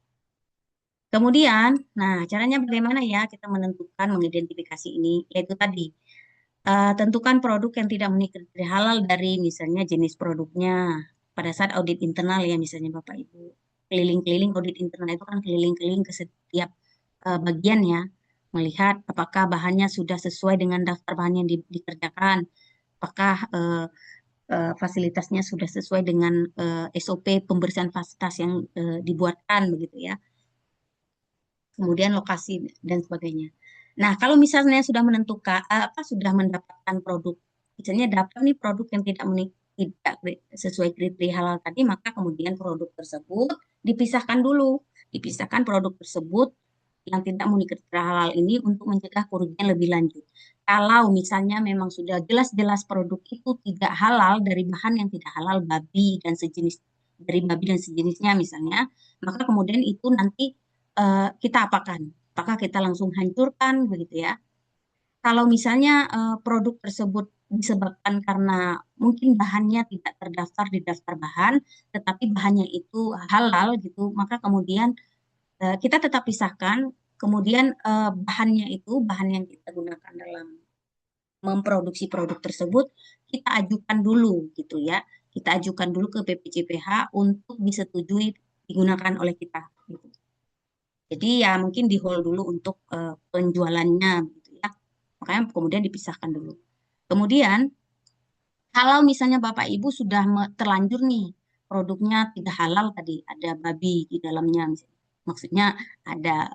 Kemudian, nah caranya bagaimana ya kita menentukan, mengidentifikasi ini, yaitu tadi, tentukan produk yang tidak memenuhi kriteria halal dari misalnya jenis produknya pada saat audit internal ya misalnya Bapak Ibu. Keliling-keliling audit internal itu kan keliling-keliling ke setiap bagian ya, melihat apakah bahannya sudah sesuai dengan daftar bahan yang dikerjakan, apakah fasilitasnya sudah sesuai dengan SOP pembersihan fasilitas yang dibuatkan begitu ya. Kemudian lokasi dan sebagainya. Nah, kalau misalnya sudah menentukan sudah mendapatkan produk, misalnya dapat nih produk yang tidak sesuai kriteria halal tadi, maka kemudian produk tersebut dipisahkan dulu, dipisahkan produk tersebut yang tidak memenuhi kriteria halal ini untuk mencegah kerugian lebih lanjut. Kalau misalnya memang sudah jelas-jelas produk itu tidak halal dari bahan yang tidak halal dari babi dan sejenisnya misalnya, maka kemudian itu nanti kita apakan? Apakah kita langsung hancurkan begitu ya? Kalau misalnya produk tersebut disebabkan karena mungkin bahannya tidak terdaftar di daftar bahan, tetapi bahannya itu halal gitu, maka kemudian kita tetap pisahkan. Kemudian bahannya itu bahan yang kita gunakan dalam memproduksi produk tersebut kita ajukan dulu gitu ya. Kita ajukan dulu ke BPJPH untuk disetujui digunakan oleh kita. Gitu. Jadi ya mungkin di hold dulu untuk penjualannya gitu ya. Makanya kemudian dipisahkan dulu. Kemudian kalau misalnya Bapak Ibu sudah terlanjur nih produknya tidak halal tadi, ada babi di dalamnya misalnya. Maksudnya ada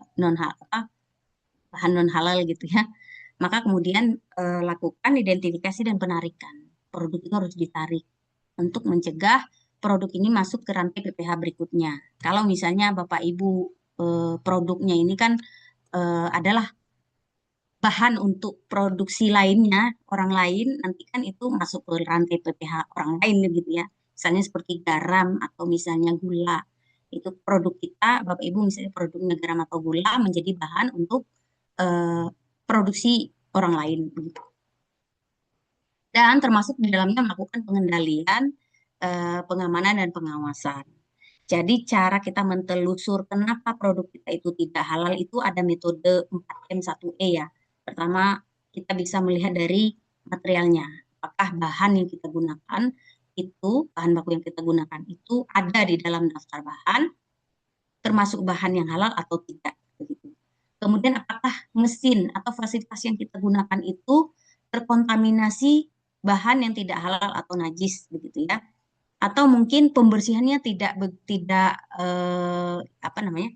bahan non halal gitu ya. Maka kemudian lakukan identifikasi dan penarikan. Produk itu harus ditarik untuk mencegah produk ini masuk ke rantai PPH berikutnya. Kalau misalnya Bapak Ibu produknya ini kan adalah bahan untuk produksi lainnya, orang lain, nanti kan itu masuk ke rantai PPH orang lain gitu ya. Misalnya seperti garam atau misalnya gula. Itu produk kita, Bapak Ibu misalnya produknya garam atau gula menjadi bahan untuk eh, produksi orang lain begitu. Dan termasuk di dalamnya melakukan pengendalian, pengamanan dan pengawasan. Jadi cara kita mentelusur kenapa produk kita itu tidak halal itu ada metode 4M1E ya. Pertama, kita bisa melihat dari materialnya. Apakah bahan yang kita gunakan itu, bahan baku yang kita gunakan itu ada di dalam daftar bahan, termasuk bahan yang halal atau tidak. Begitu. Kemudian apakah mesin atau fasilitas yang kita gunakan itu terkontaminasi bahan yang tidak halal atau najis begitu ya, atau mungkin pembersihannya tidak apa namanya,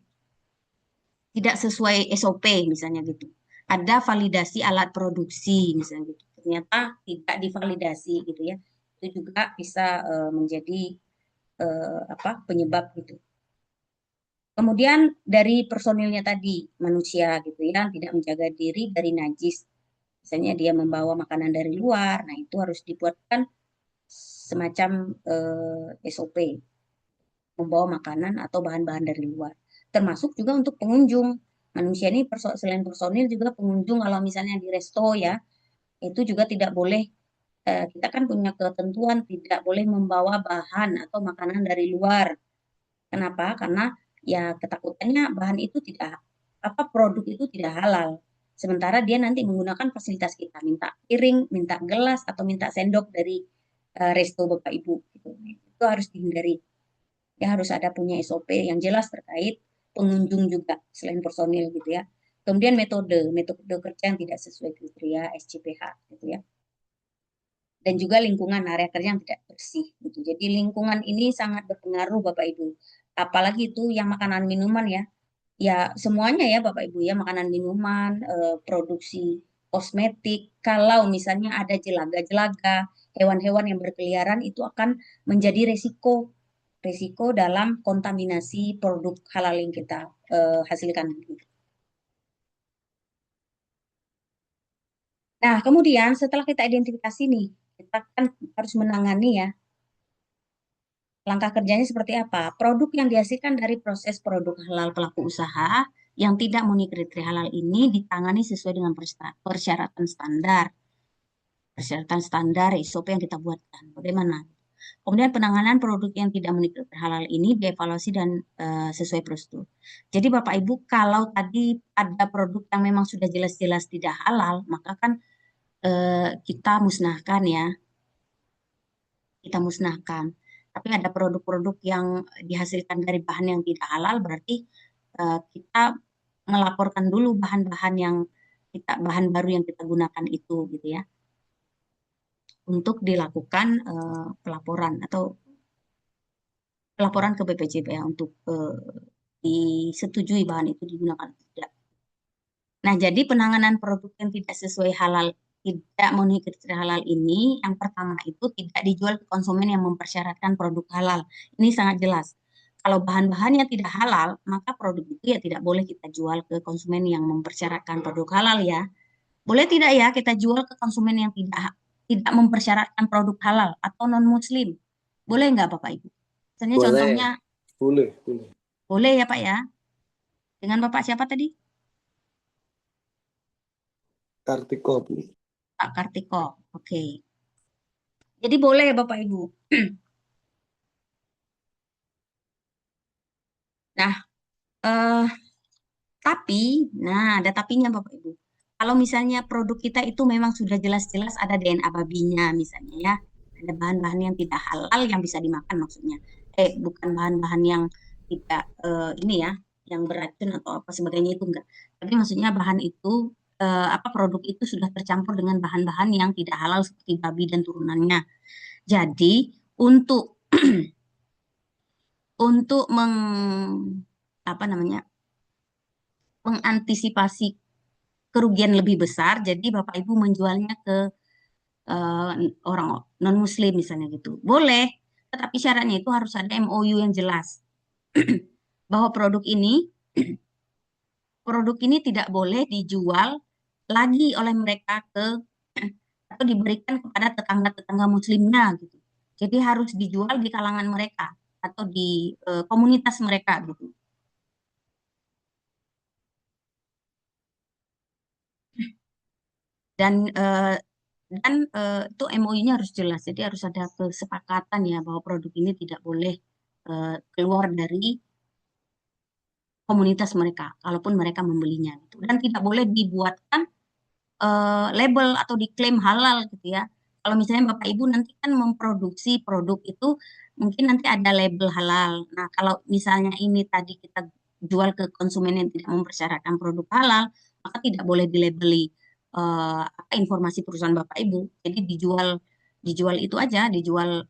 tidak sesuai SOP misalnya gitu. Ada validasi alat produksi misalnya gitu. Ternyata tidak divalidasi gitu ya. Itu juga bisa menjadi apa penyebab gitu. Kemudian dari personilnya tadi manusia gitu ya, tidak menjaga diri dari najis. Misalnya dia membawa makanan dari luar, nah itu harus dibuatkan semacam SOP, membawa makanan atau bahan-bahan dari luar. Termasuk juga untuk pengunjung. Manusia ini selain personil juga pengunjung, kalau misalnya di resto ya, itu juga tidak boleh, kita kan punya ketentuan tidak boleh membawa bahan atau makanan dari luar. Kenapa? Karena ya ketakutannya bahan itu tidak, apa produk itu tidak halal. Sementara dia nanti menggunakan fasilitas kita, minta piring, minta gelas, atau minta sendok dari resto Bapak Ibu. Gitu. Itu harus dihindari. Ya harus ada punya SOP yang jelas terkait pengunjung juga selain personil gitu ya. Kemudian metode kerja yang tidak sesuai kriteria SCPH gitu ya. Dan juga lingkungan area kerja yang tidak bersih gitu. Jadi lingkungan ini sangat berpengaruh Bapak Ibu. Apalagi itu yang makanan minuman ya. Ya semuanya ya Bapak Ibu ya, makanan minuman, produksi kosmetik. Kalau misalnya ada jelaga-jelaga, hewan-hewan yang berkeliaran itu akan menjadi resiko dalam kontaminasi produk halal yang kita hasilkan. Nah, kemudian setelah kita identifikasi nih, kita kan harus menangani ya. Langkah kerjanya seperti apa? Produk yang dihasilkan dari proses produk halal pelaku usaha yang tidak memenuhi kriteria halal ini ditangani sesuai dengan persyaratan standar. Persyaratan standar SOP yang kita buatkan. Bagaimana? Kemudian penanganan produk yang tidak memenuhi kriteria halal ini dievaluasi dan sesuai prosedur. Jadi Bapak Ibu, kalau tadi ada produk yang memang sudah jelas-jelas tidak halal, maka kan kita musnahkan ya, kita musnahkan. Tapi ada produk-produk yang dihasilkan dari bahan yang tidak halal, berarti kita melaporkan dulu bahan baru yang kita gunakan itu gitu ya, untuk dilakukan pelaporan ke BPJPH ya, untuk disetujui bahan itu digunakan atau tidak. Nah, jadi penanganan produk yang tidak sesuai halal, tidak memenuhi kriteria halal ini, yang pertama itu tidak dijual ke konsumen yang mempersyaratkan produk halal. Ini sangat jelas. Kalau bahan-bahannya tidak halal, maka produk itu ya tidak boleh kita jual ke konsumen yang mempersyaratkan produk halal ya. Boleh tidak ya kita jual ke konsumen yang tidak mempersyaratkan produk halal atau non-muslim? Boleh nggak Bapak Ibu? Misalnya Boleh, contohnya, boleh. boleh ya Pak ya? Dengan Bapak siapa tadi? Kartiko, Bu. Pak Kartiko. Oke. Jadi boleh ya Bapak Ibu. Nah, ada tapinya Bapak Ibu. Kalau misalnya produk kita itu memang sudah jelas-jelas ada DNA babinya misalnya ya, ada bahan-bahan yang tidak halal yang bisa dimakan maksudnya. Bukan bahan-bahan yang tidak ini ya, yang beracun atau apa sebagainya itu enggak. Tapi maksudnya bahan itu produk itu sudah tercampur dengan bahan-bahan yang tidak halal seperti babi dan turunannya. Jadi untuk untuk mengantisipasi kerugian lebih besar, jadi Bapak Ibu menjualnya ke orang non-Muslim misalnya gitu. Boleh, tetapi syaratnya itu harus ada MOU yang jelas bahwa produk ini tidak boleh dijual lagi oleh mereka ke atau diberikan kepada tetangga-tetangga muslimnya gitu. Jadi harus dijual di kalangan mereka atau di komunitas mereka gitu. Dan itu MOU-nya harus jelas. Jadi harus ada kesepakatan ya bahwa produk ini tidak boleh keluar dari komunitas mereka, kalaupun mereka membelinya gitu. Dan tidak boleh dibuatkan label atau diklaim halal gitu ya. Kalau misalnya Bapak Ibu nanti kan memproduksi produk itu mungkin nanti ada label halal. Nah, kalau misalnya ini tadi kita jual ke konsumen yang tidak mempersyaratkan produk halal, maka tidak boleh dilabeli apa informasi perusahaan Bapak Ibu. Jadi dijual dijual itu aja, dijual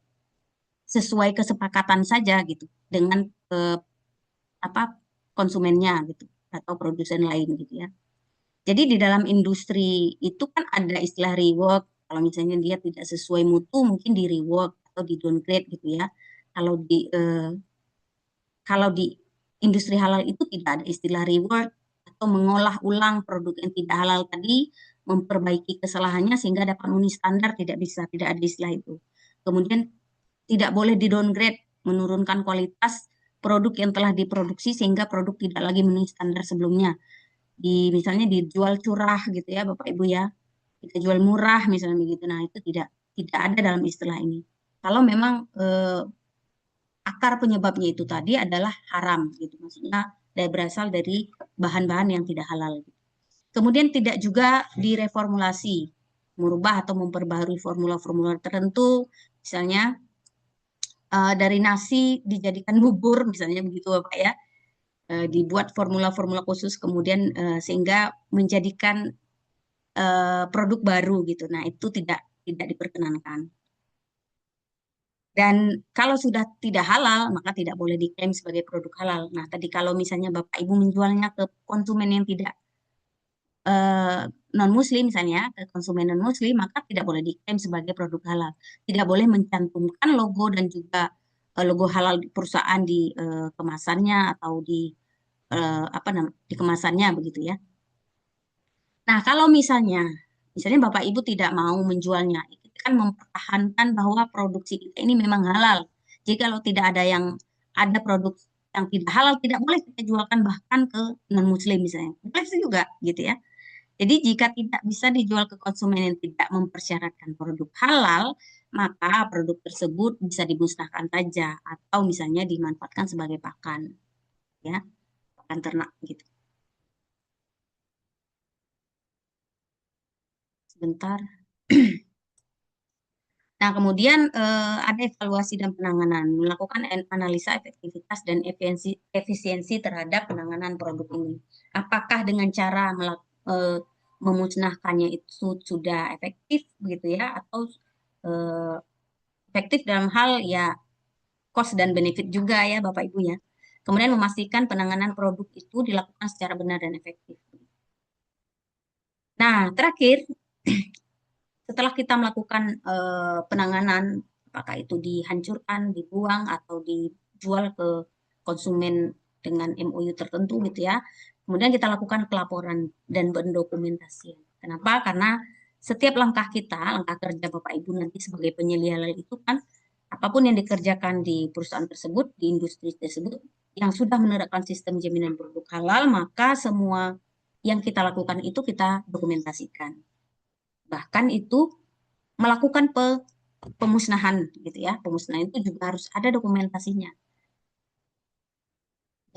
sesuai kesepakatan saja gitu dengan apa konsumennya gitu atau produsen lain gitu ya. Jadi di dalam industri itu kan ada istilah rework. Kalau misalnya dia tidak sesuai mutu, mungkin di rework atau di downgrade gitu ya. Kalau di kalau di industri halal itu tidak ada istilah rework atau mengolah ulang produk yang tidak halal tadi, memperbaiki kesalahannya sehingga dapat memenuhi standar, tidak bisa, tidak ada istilah itu. Kemudian tidak boleh di downgrade, menurunkan kualitas produk yang telah diproduksi sehingga produk tidak lagi memenuhi standar sebelumnya. Misalnya dijual curah gitu ya Bapak Ibu ya, kita jual murah misalnya begitu. Nah itu tidak ada dalam istilah ini. Kalau memang akar penyebabnya itu tadi adalah haram gitu, maksudnya berasal dari bahan-bahan yang tidak halal. Kemudian tidak juga direformulasi, merubah atau memperbaharui formula-formula tertentu, misalnya dari nasi dijadikan bubur misalnya begitu Bapak ya. Dibuat formula-formula khusus kemudian sehingga menjadikan produk baru gitu. Nah, itu tidak diperkenankan. Dan kalau sudah tidak halal, maka tidak boleh diklaim sebagai produk halal. Nah, tadi kalau misalnya Bapak Ibu menjualnya ke konsumen yang tidak non-muslim misalnya, ke konsumen non-muslim, maka tidak boleh diklaim sebagai produk halal. Tidak boleh mencantumkan logo dan juga logo halal di perusahaan di kemasannya atau di apa namanya, di kemasannya begitu ya. Nah, kalau misalnya Bapak Ibu tidak mau menjualnya, kita kan mempertahankan bahwa produksi kita ini memang halal. Jadi kalau tidak ada produk yang tidak halal, tidak boleh kita jualkan bahkan ke non-muslim misalnya. Boleh juga gitu ya. Jadi jika tidak bisa dijual ke konsumen yang tidak mempersyaratkan produk halal, maka produk tersebut bisa dimusnahkan saja atau misalnya dimanfaatkan sebagai pakan, ya, pakan ternak gitu. Sebentar. Nah, kemudian ada evaluasi dan penanganan, melakukan analisa efektivitas dan efisiensi terhadap penanganan produk ini. Apakah dengan cara memusnahkannya itu sudah efektif gitu ya, atau eh, efektif dalam hal ya cost dan benefit juga ya Bapak Ibu ya. Kemudian memastikan penanganan produk itu dilakukan secara benar dan efektif. Nah, terakhir setelah kita melakukan penanganan, apakah itu dihancurkan, dibuang, atau dijual ke konsumen dengan MOU tertentu gitu ya. Kemudian kita lakukan pelaporan dan pendokumentasian. Kenapa? Karena setiap langkah kita, langkah kerja Bapak Ibu nanti sebagai penyelia halal itu kan apapun yang dikerjakan di perusahaan tersebut, di industri tersebut, yang sudah menerapkan sistem jaminan produk halal, maka semua yang kita lakukan itu kita dokumentasikan. Bahkan itu melakukan pemusnahan gitu ya. Pemusnahan itu juga harus ada dokumentasinya.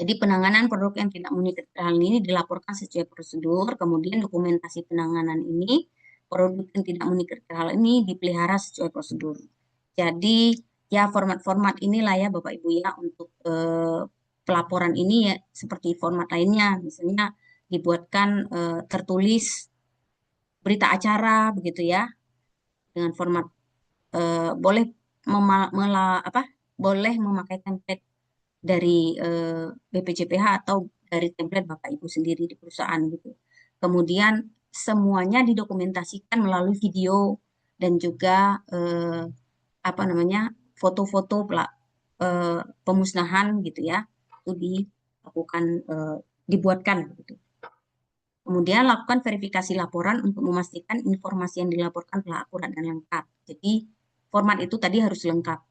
Jadi penanganan produk yang tidak memenuhi kriteria ini dilaporkan sesuai prosedur, kemudian dokumentasi penanganan ini, produk yang tidak memenuhi kriteria ini dipelihara sesuai prosedur. Jadi ya format-format inilah ya Bapak Ibu ya untuk pelaporan ini ya seperti format lainnya, misalnya dibuatkan tertulis berita acara begitu ya dengan format boleh boleh memakai template dari BPJPH atau dari template Bapak Ibu sendiri di perusahaan gitu. Kemudian semuanya didokumentasikan melalui video dan juga apa namanya foto-foto pemusnahan gitu ya itu dilakukan dibuatkan gitu Kemudian lakukan verifikasi laporan untuk memastikan informasi yang dilaporkan telah akurat dan lengkap. Jadi format itu tadi harus lengkap.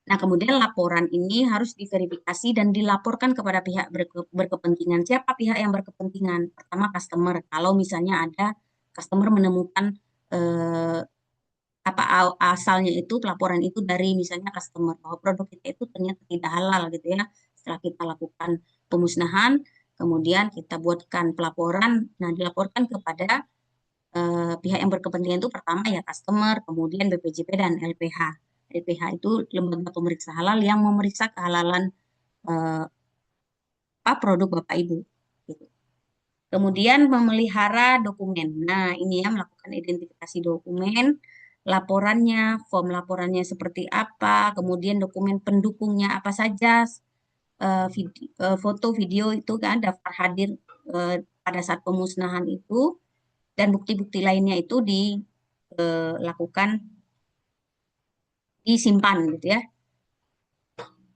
Nah, kemudian laporan ini harus diverifikasi dan dilaporkan kepada pihak berkepentingan. Siapa pihak yang berkepentingan? Pertama, customer. Kalau misalnya ada customer menemukan asalnya itu laporan itu dari misalnya customer bahwa produk kita itu ternyata tidak halal gitu ya. Setelah kita lakukan pemusnahan, kemudian kita buatkan pelaporan. Nah, dilaporkan kepada pihak yang berkepentingan itu pertama ya customer, kemudian BPJP dan LPH. LPH itu lembaga pemeriksa halal yang memeriksa kehalalan produk Bapak Ibu. Gitu. Kemudian memelihara dokumen. Nah, ini ya melakukan identifikasi dokumen, laporannya, form laporannya seperti apa, kemudian dokumen pendukungnya apa saja, foto, video itu kan daftar hadir pada saat pemusnahan itu, dan bukti-bukti lainnya itu dilakukan disimpan gitu ya.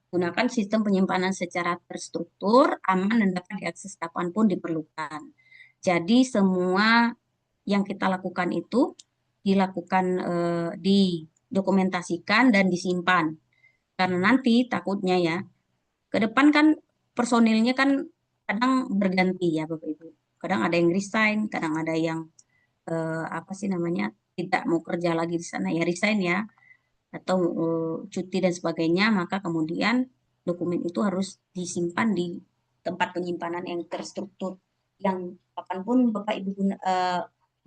Gunakan sistem penyimpanan secara terstruktur, aman, dan dapat diakses kapanpun diperlukan. Jadi semua yang kita lakukan itu dilakukan didokumentasikan dan disimpan. Karena nanti takutnya ya, ke depan kan personilnya kan kadang berganti ya Bapak Ibu. Kadang ada yang resign, kadang ada yang apa sih namanya tidak mau kerja lagi di sana ya resign ya, atau cuti dan sebagainya, maka kemudian dokumen itu harus disimpan di tempat penyimpanan yang terstruktur, yang kapanpun Bapak Ibu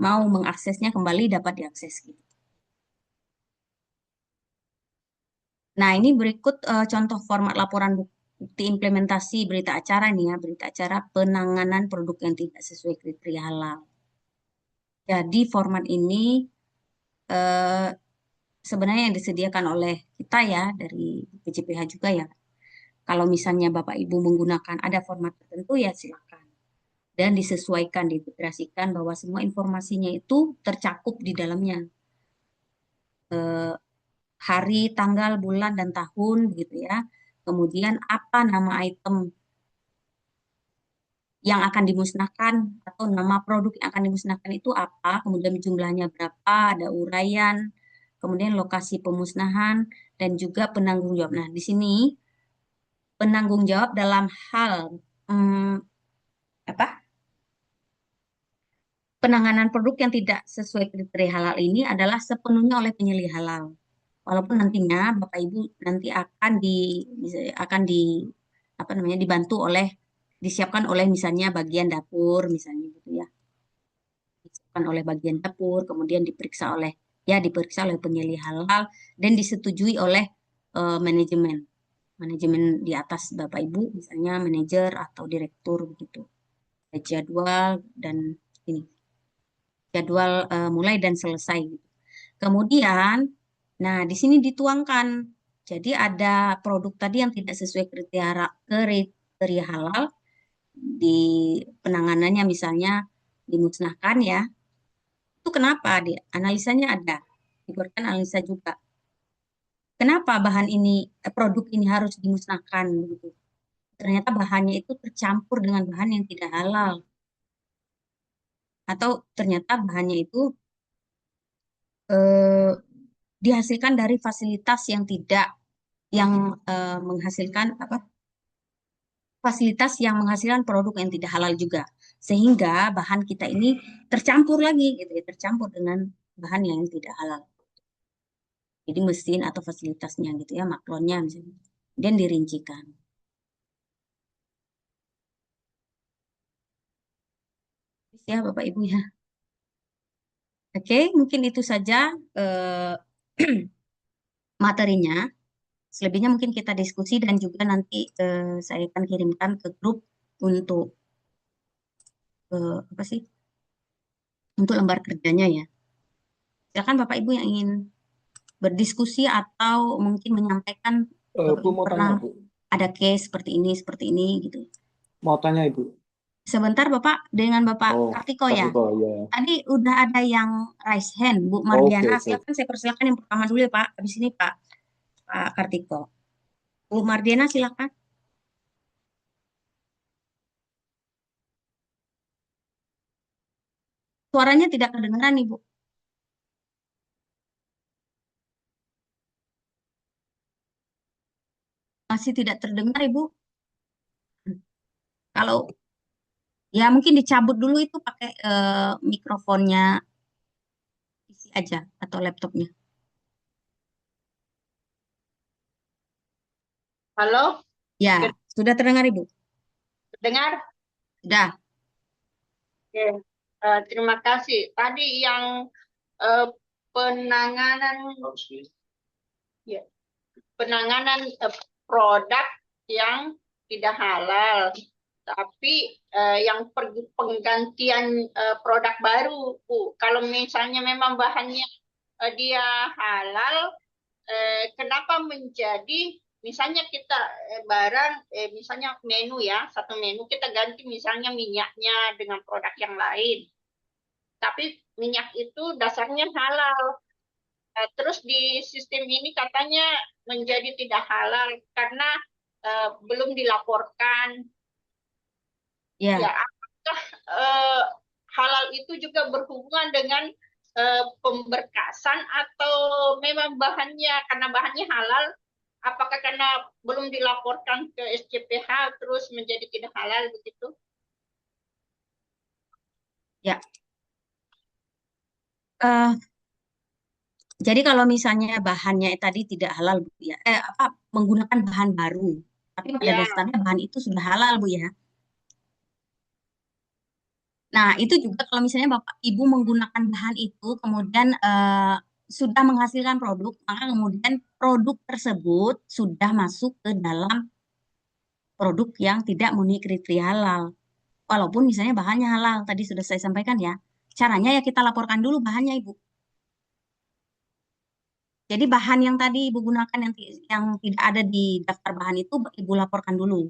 mau mengaksesnya kembali dapat diakses gitu. Nah, ini berikut contoh format laporan bukti implementasi berita acara nih ya, berita acara penanganan produk yang tidak sesuai kriteria halal. Jadi format ini sebenarnya yang disediakan oleh kita ya dari PJPH juga ya. Kalau misalnya Bapak Ibu menggunakan ada format tertentu ya silakan. Dan disesuaikan, diintegrasikan bahwa semua informasinya itu tercakup di dalamnya. Hari, tanggal, bulan, dan tahun gitu ya. Kemudian apa nama item yang akan dimusnahkan atau nama produk yang akan dimusnahkan itu apa, kemudian jumlahnya berapa, ada uraian, kemudian lokasi pemusnahan, dan juga penanggung jawab. Nah, di sini penanggung jawab dalam hal penanganan produk yang tidak sesuai kriteria halal ini adalah sepenuhnya oleh penyelia halal. Walaupun nantinya Bapak Ibu nanti akan di apa namanya dibantu oleh disiapkan oleh misalnya bagian dapur misalnya gitu ya. Disiapkan oleh bagian dapur, kemudian diperiksa oleh penyelia halal dan disetujui oleh manajemen. Manajemen di atas Bapak Ibu misalnya manajer atau direktur begitu. Jadwal dan ini jadwal mulai dan selesai. Kemudian, nah di sini dituangkan. Jadi ada produk tadi yang tidak sesuai kriteria halal di penanganannya misalnya dimusnahkan ya. Itu kenapa? Analisanya ada. Diberikan analisa juga. Kenapa produk ini harus dimusnahkan begitu? Ternyata bahannya itu tercampur dengan bahan yang tidak halal. Atau ternyata bahannya itu dihasilkan dari fasilitas yang menghasilkan fasilitas yang menghasilkan produk yang tidak halal juga, sehingga bahan kita ini tercampur lagi gitu ya, tercampur dengan bahan yang tidak halal. Jadi mesin atau fasilitasnya gitu ya, maklonnya misalnya, dan dirincikan. Ya Bapak Ibu ya. Oke, mungkin itu saja materinya. Selebihnya mungkin kita diskusi dan juga nanti saya akan kirimkan ke grup untuk apa sih? Untuk lembar kerjanya ya. Silakan Bapak Ibu yang ingin berdiskusi atau mungkin menyampaikan Bapak Bu Ibu mau pernah tanya Bu, ada case seperti ini gitu. mau tanya Ibu. Sebentar Bapak dengan Bapak Oh, Kartiko ya. Kartiko ya. Tadi udah ada yang raise hand, Bu Oke, Mardiana. oke. Silakan saya persilakan yang pertama dulu ya Pak. Habis ini Pak Kartiko. Bu Mardiana silakan. Suaranya tidak kedengaran, Ibu. Masih tidak terdengar, Ibu. Kalau ya mungkin dicabut dulu itu pakai mikrofonnya PC aja atau laptopnya. Halo, Ya, sudah terdengar, Ibu? dengar? Sudah. Oke. Terima kasih. Tadi yang eh, penanganan ya, penanganan produk yang tidak halal, tapi yang penggantian produk baru, Bu. Kalau misalnya memang bahannya dia halal, kenapa menjadi misalnya kita barang misalnya menu ya, satu menu kita ganti misalnya minyaknya dengan produk yang lain, tapi minyak itu dasarnya halal. Terus di sistem ini katanya menjadi tidak halal karena belum dilaporkan. Ya. Ya, apakah halal itu juga berhubungan dengan pemberkasan atau memang bahannya karena bahannya halal? Apakah karena belum dilaporkan ke SCPH terus menjadi tidak halal begitu? Ya. Jadi kalau misalnya bahannya tadi tidak halal, Bu ya, menggunakan bahan baru, tapi pada Ya, dasarnya bahan itu sudah halal, Bu ya. Nah, itu juga kalau misalnya Bapak Ibu menggunakan bahan itu, kemudian sudah menghasilkan produk, maka kemudian produk tersebut sudah masuk ke dalam produk yang tidak memenuhi kriteria halal. Walaupun misalnya bahannya halal, tadi sudah saya sampaikan ya. Caranya ya kita laporkan dulu bahannya, Ibu. Jadi bahan yang tadi Ibu gunakan yang tidak ada di daftar bahan itu Ibu laporkan dulu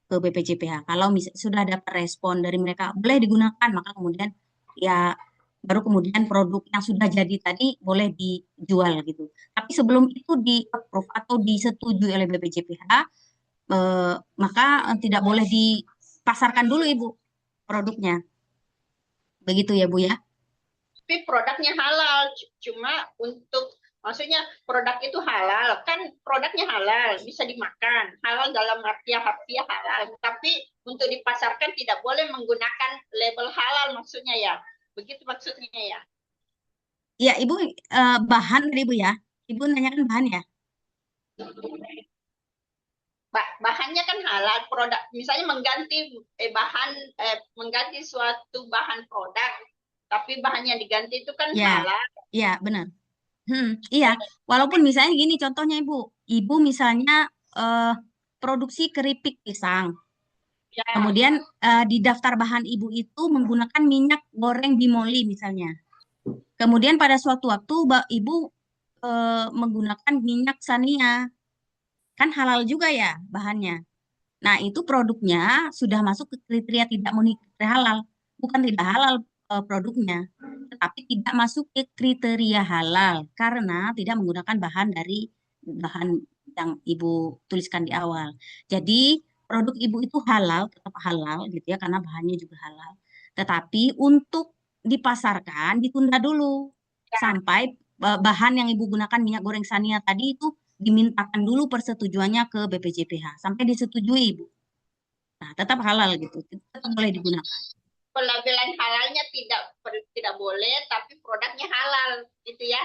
ke BPJPH. Kalau sudah dapat respon dari mereka boleh digunakan, maka kemudian ya baru kemudian produk yang sudah jadi tadi boleh dijual gitu. Tapi sebelum itu di approve atau disetujui oleh BPJPH, maka tidak boleh dipasarkan dulu Ibu produknya. Begitu ya Bu ya. tapi produknya halal, cuma untuk maksudnya produk itu halal, kan produknya halal, bisa dimakan, halal dalam harfiah halal, tapi untuk dipasarkan tidak boleh menggunakan label halal maksudnya ya, begitu maksudnya ya. Ya Ibu bahan tadi Ibu ya. Ibu nanyakan bahan ya. Bahannya kan halal, produk misalnya mengganti suatu bahan produk, tapi bahannya diganti itu kan Ya, halal. ya benar. Iya, walaupun misalnya gini contohnya Ibu misalnya produksi keripik pisang, Ya, kemudian di daftar bahan Ibu itu menggunakan minyak goreng bimoli misalnya. Kemudian pada suatu waktu Ibu menggunakan minyak Sania, kan halal juga ya bahannya. Nah, itu produknya sudah masuk ke kriteria tidak memenuhi kriteria halal. Bukan tidak halal produknya, tetapi tidak masuk ke kriteria halal karena tidak menggunakan bahan dari bahan yang Ibu tuliskan di awal. Jadi, produk Ibu itu halal, tetap halal gitu ya, karena bahannya juga halal. Tetapi untuk dipasarkan ditunda dulu sampai bahan yang Ibu gunakan minyak goreng Sania tadi itu dimintakan dulu persetujuannya ke BPJPH sampai disetujui Ibu. Nah, tetap halal gitu, tetap boleh digunakan. pelabelan halalnya tidak boleh, tapi produknya halal, gitu ya.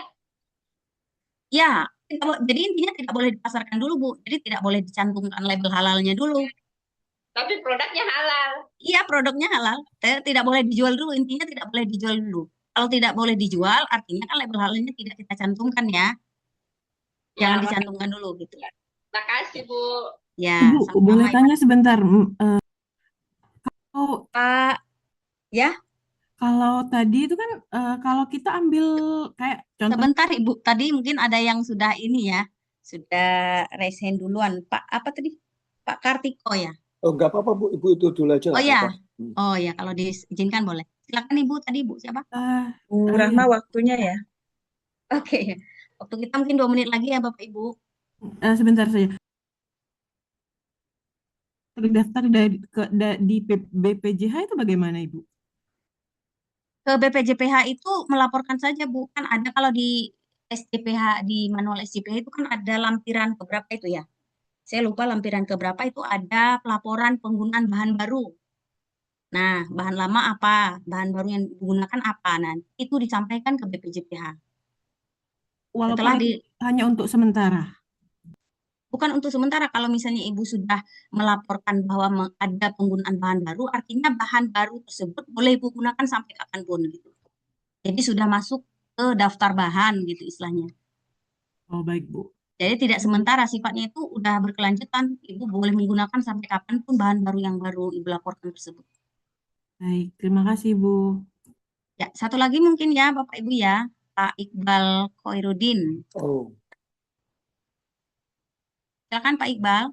Ya, jadi intinya tidak boleh dipasarkan dulu Bu, jadi tidak boleh dicantumkan label halalnya dulu. Tapi produknya halal. Iya, produknya halal, tidak boleh dijual dulu, intinya tidak boleh dijual dulu. Kalau tidak boleh dijual, artinya kan label halalnya tidak kita cantumkan ya. Jangan Ya, dicantumkan dulu gitu. makasih Bu. Ya, Ibu, boleh sama-sama. tanya sebentar. Oh, Pak, ya, kalau tadi itu kan kalau kita ambil kayak contoh sebentar Ibu. Tadi mungkin ada yang sudah ini ya, sudah raise hand duluan. Pak, apa tadi? Pak Kartiko ya? Oh, nggak apa-apa, Bu. Ibu itu dulu aja, Oh nggak ya, apa-apa. oh ya, kalau diizinkan boleh. Silakan Ibu, tadi Ibu siapa? Bu oh Rahma iya, waktunya ya. Oke, waktu kita mungkin 2 menit lagi ya Bapak Ibu. sebentar saja. Terdaftar di BPJH itu bagaimana, Ibu? Ke BPJPH itu melaporkan saja, Bu. Kan ada kalau di SJPH, di manual SJPH itu kan ada lampiran keberapa itu ya. Saya lupa lampiran keberapa itu ada pelaporan penggunaan bahan baru. Nah, bahan lama apa, bahan baru yang digunakan apa. Nah, itu disampaikan ke BPJPH. Walaupun Setelah itu hanya untuk sementara. bukan untuk sementara, kalau misalnya Ibu sudah melaporkan bahwa ada penggunaan bahan baru, artinya bahan baru tersebut boleh Ibu gunakan sampai kapanpun gitu. Jadi sudah masuk ke daftar bahan gitu istilahnya. Oh, baik, Bu. Jadi tidak sementara, sifatnya itu udah berkelanjutan. Ibu boleh menggunakan sampai kapanpun bahan baru yang baru Ibu laporkan tersebut. Baik, terima kasih, Bu. Ya, satu lagi mungkin ya Bapak Ibu ya, Pak Iqbal Khairuddin. Oh, Silakan Pak Iqbal.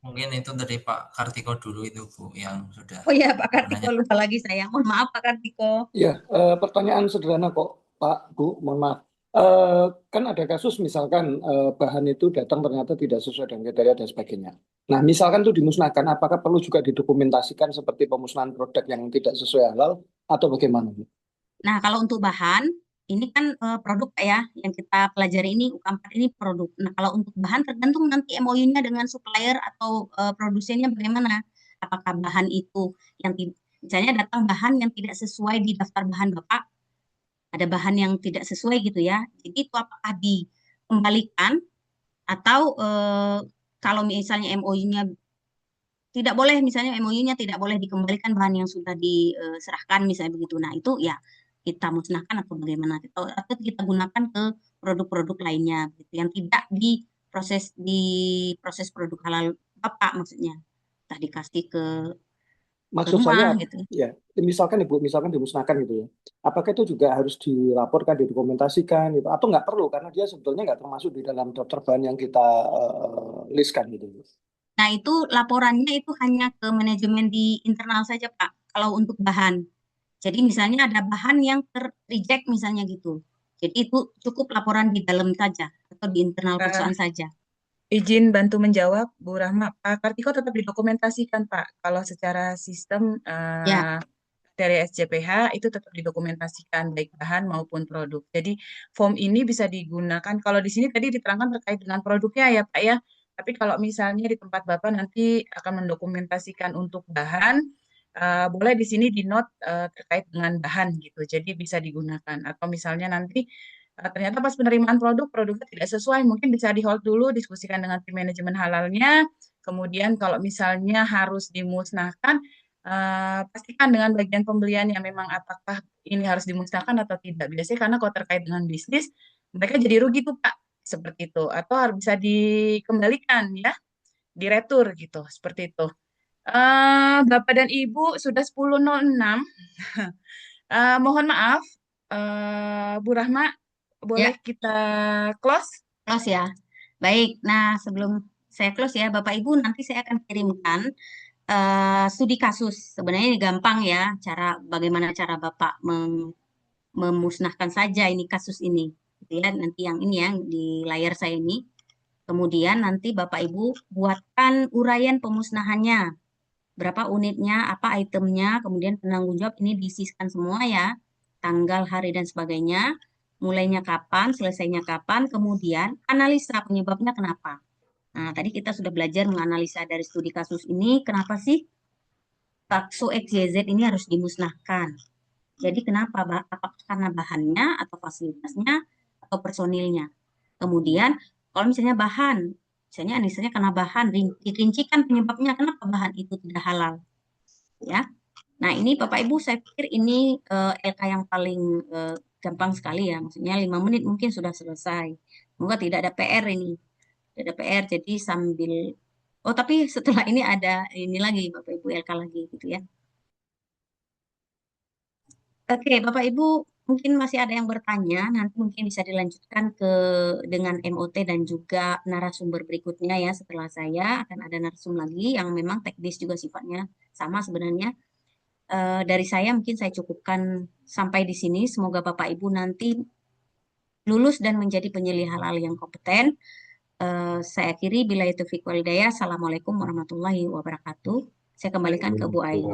Mungkin itu dari Pak Kartiko dulu itu Bu yang sudah Oh iya Pak Kartiko, menanya. lupa lagi saya. Mohon maaf Pak Kartiko. ya, pertanyaan sederhana kok, Pak, Bu, mohon maaf. Kan ada kasus misalkan bahan itu datang ternyata tidak sesuai dengan kriteria dan sebagainya. Nah, misalkan itu dimusnahkan, apakah perlu juga didokumentasikan seperti pemusnahan produk yang tidak sesuai halal atau bagaimana, Bu? Nah, kalau untuk bahan, ini kan produk Pak ya, yang kita pelajari ini UK4 ini produk. Nah, kalau untuk bahan tergantung nanti MOU-nya dengan supplier atau produsennya bagaimana. Apakah bahan itu yang misalnya datang bahan yang tidak sesuai di daftar bahan Bapak, ada bahan yang tidak sesuai gitu ya. Jadi itu apakah dikembalikan atau kalau misalnya MOU-nya tidak boleh, misalnya MOU-nya tidak boleh dikembalikan bahan yang sudah diserahkan misalnya begitu. Nah, itu ya kita musnahkan atau bagaimana atau kita gunakan ke produk-produk lainnya gitu yang tidak di proses produk halal Bapak maksudnya. Entah dikasih ke Maksud rumah saya, gitu. ya, misalkan Ibu, misalkan dimusnahkan gitu ya. Apakah itu juga harus dilaporkan, didokumentasikan gitu, atau nggak perlu karena dia sebetulnya nggak termasuk di dalam daftar bahan yang kita listkan gitu. Nah, itu laporannya itu hanya ke manajemen di internal saja, Pak. Kalau untuk bahan. Jadi misalnya ada bahan yang ter-reject misalnya gitu. Jadi itu cukup laporan di dalam saja atau di internal perusahaan saja. Izin bantu menjawab, Bu Rahma. Pak Kartiko tetap didokumentasikan, Pak. Kalau secara sistem Ya, dari SJPH itu tetap didokumentasikan baik bahan maupun produk. Jadi form ini bisa digunakan. Kalau di sini tadi diterangkan terkait dengan produknya ya, Pak ya. Tapi kalau misalnya di tempat Bapak nanti akan mendokumentasikan untuk bahan, boleh di sini di note terkait dengan bahan gitu. Jadi bisa digunakan. Atau misalnya nanti ternyata pas penerimaan produknya tidak sesuai, mungkin bisa di hold dulu, diskusikan dengan tim manajemen halalnya. Kemudian kalau misalnya harus dimusnahkan, pastikan dengan bagian pembelian yang memang apakah ini harus dimusnahkan atau tidak. Biasanya karena kalau terkait dengan bisnis, mereka jadi rugi tuh Pak, seperti itu. Atau harus bisa dikembalikan ya, diretur gitu, seperti itu. Bapak dan Ibu sudah 10.06. Mohon maaf, Bu Rahma, boleh ya, kita close? close ya. Baik, nah sebelum saya close ya, Bapak Ibu nanti saya akan kirimkan studi kasus. Sebenarnya ini gampang ya, bagaimana cara Bapak memusnahkan saja ini kasus ini. Gitu ya, nanti yang ini yang di layar saya ini. Kemudian nanti Bapak Ibu buatkan uraian pemusnahannya. Berapa unitnya, apa itemnya, kemudian penanggung jawab ini diisikan semua ya. Tanggal, hari, dan sebagainya. Mulainya kapan, selesainya kapan, kemudian analisa penyebabnya kenapa. Nah, tadi kita sudah belajar menganalisa dari studi kasus ini, kenapa sih bakso XYZ ini harus dimusnahkan. Jadi kenapa? Apakah karena bahannya atau fasilitasnya atau personilnya. Kemudian kalau misalnya bahan, misalnya karena bahan, dirincikan penyebabnya kenapa bahan itu tidak halal. Ya. Nah, ini Bapak Ibu saya pikir ini LK yang paling gampang sekali ya. Maksudnya 5 menit mungkin sudah selesai. Semoga tidak ada PR ini. Tidak ada PR, jadi sambil tapi setelah ini ada ini lagi Bapak Ibu LK lagi gitu ya. Oke, Bapak Ibu mungkin masih ada yang bertanya, nanti mungkin bisa dilanjutkan dengan MOT dan juga narasumber berikutnya ya. Setelah saya akan ada narasumber lagi yang memang teknis juga sifatnya sama sebenarnya. Dari saya mungkin saya cukupkan sampai di sini. Semoga Bapak Ibu nanti lulus dan menjadi penyelih halal yang kompeten. Saya akhiri bila itu fiqh wal hidayah. Assalamualaikum warahmatullahi wabarakatuh. Saya kembalikan ke Bu Ayu.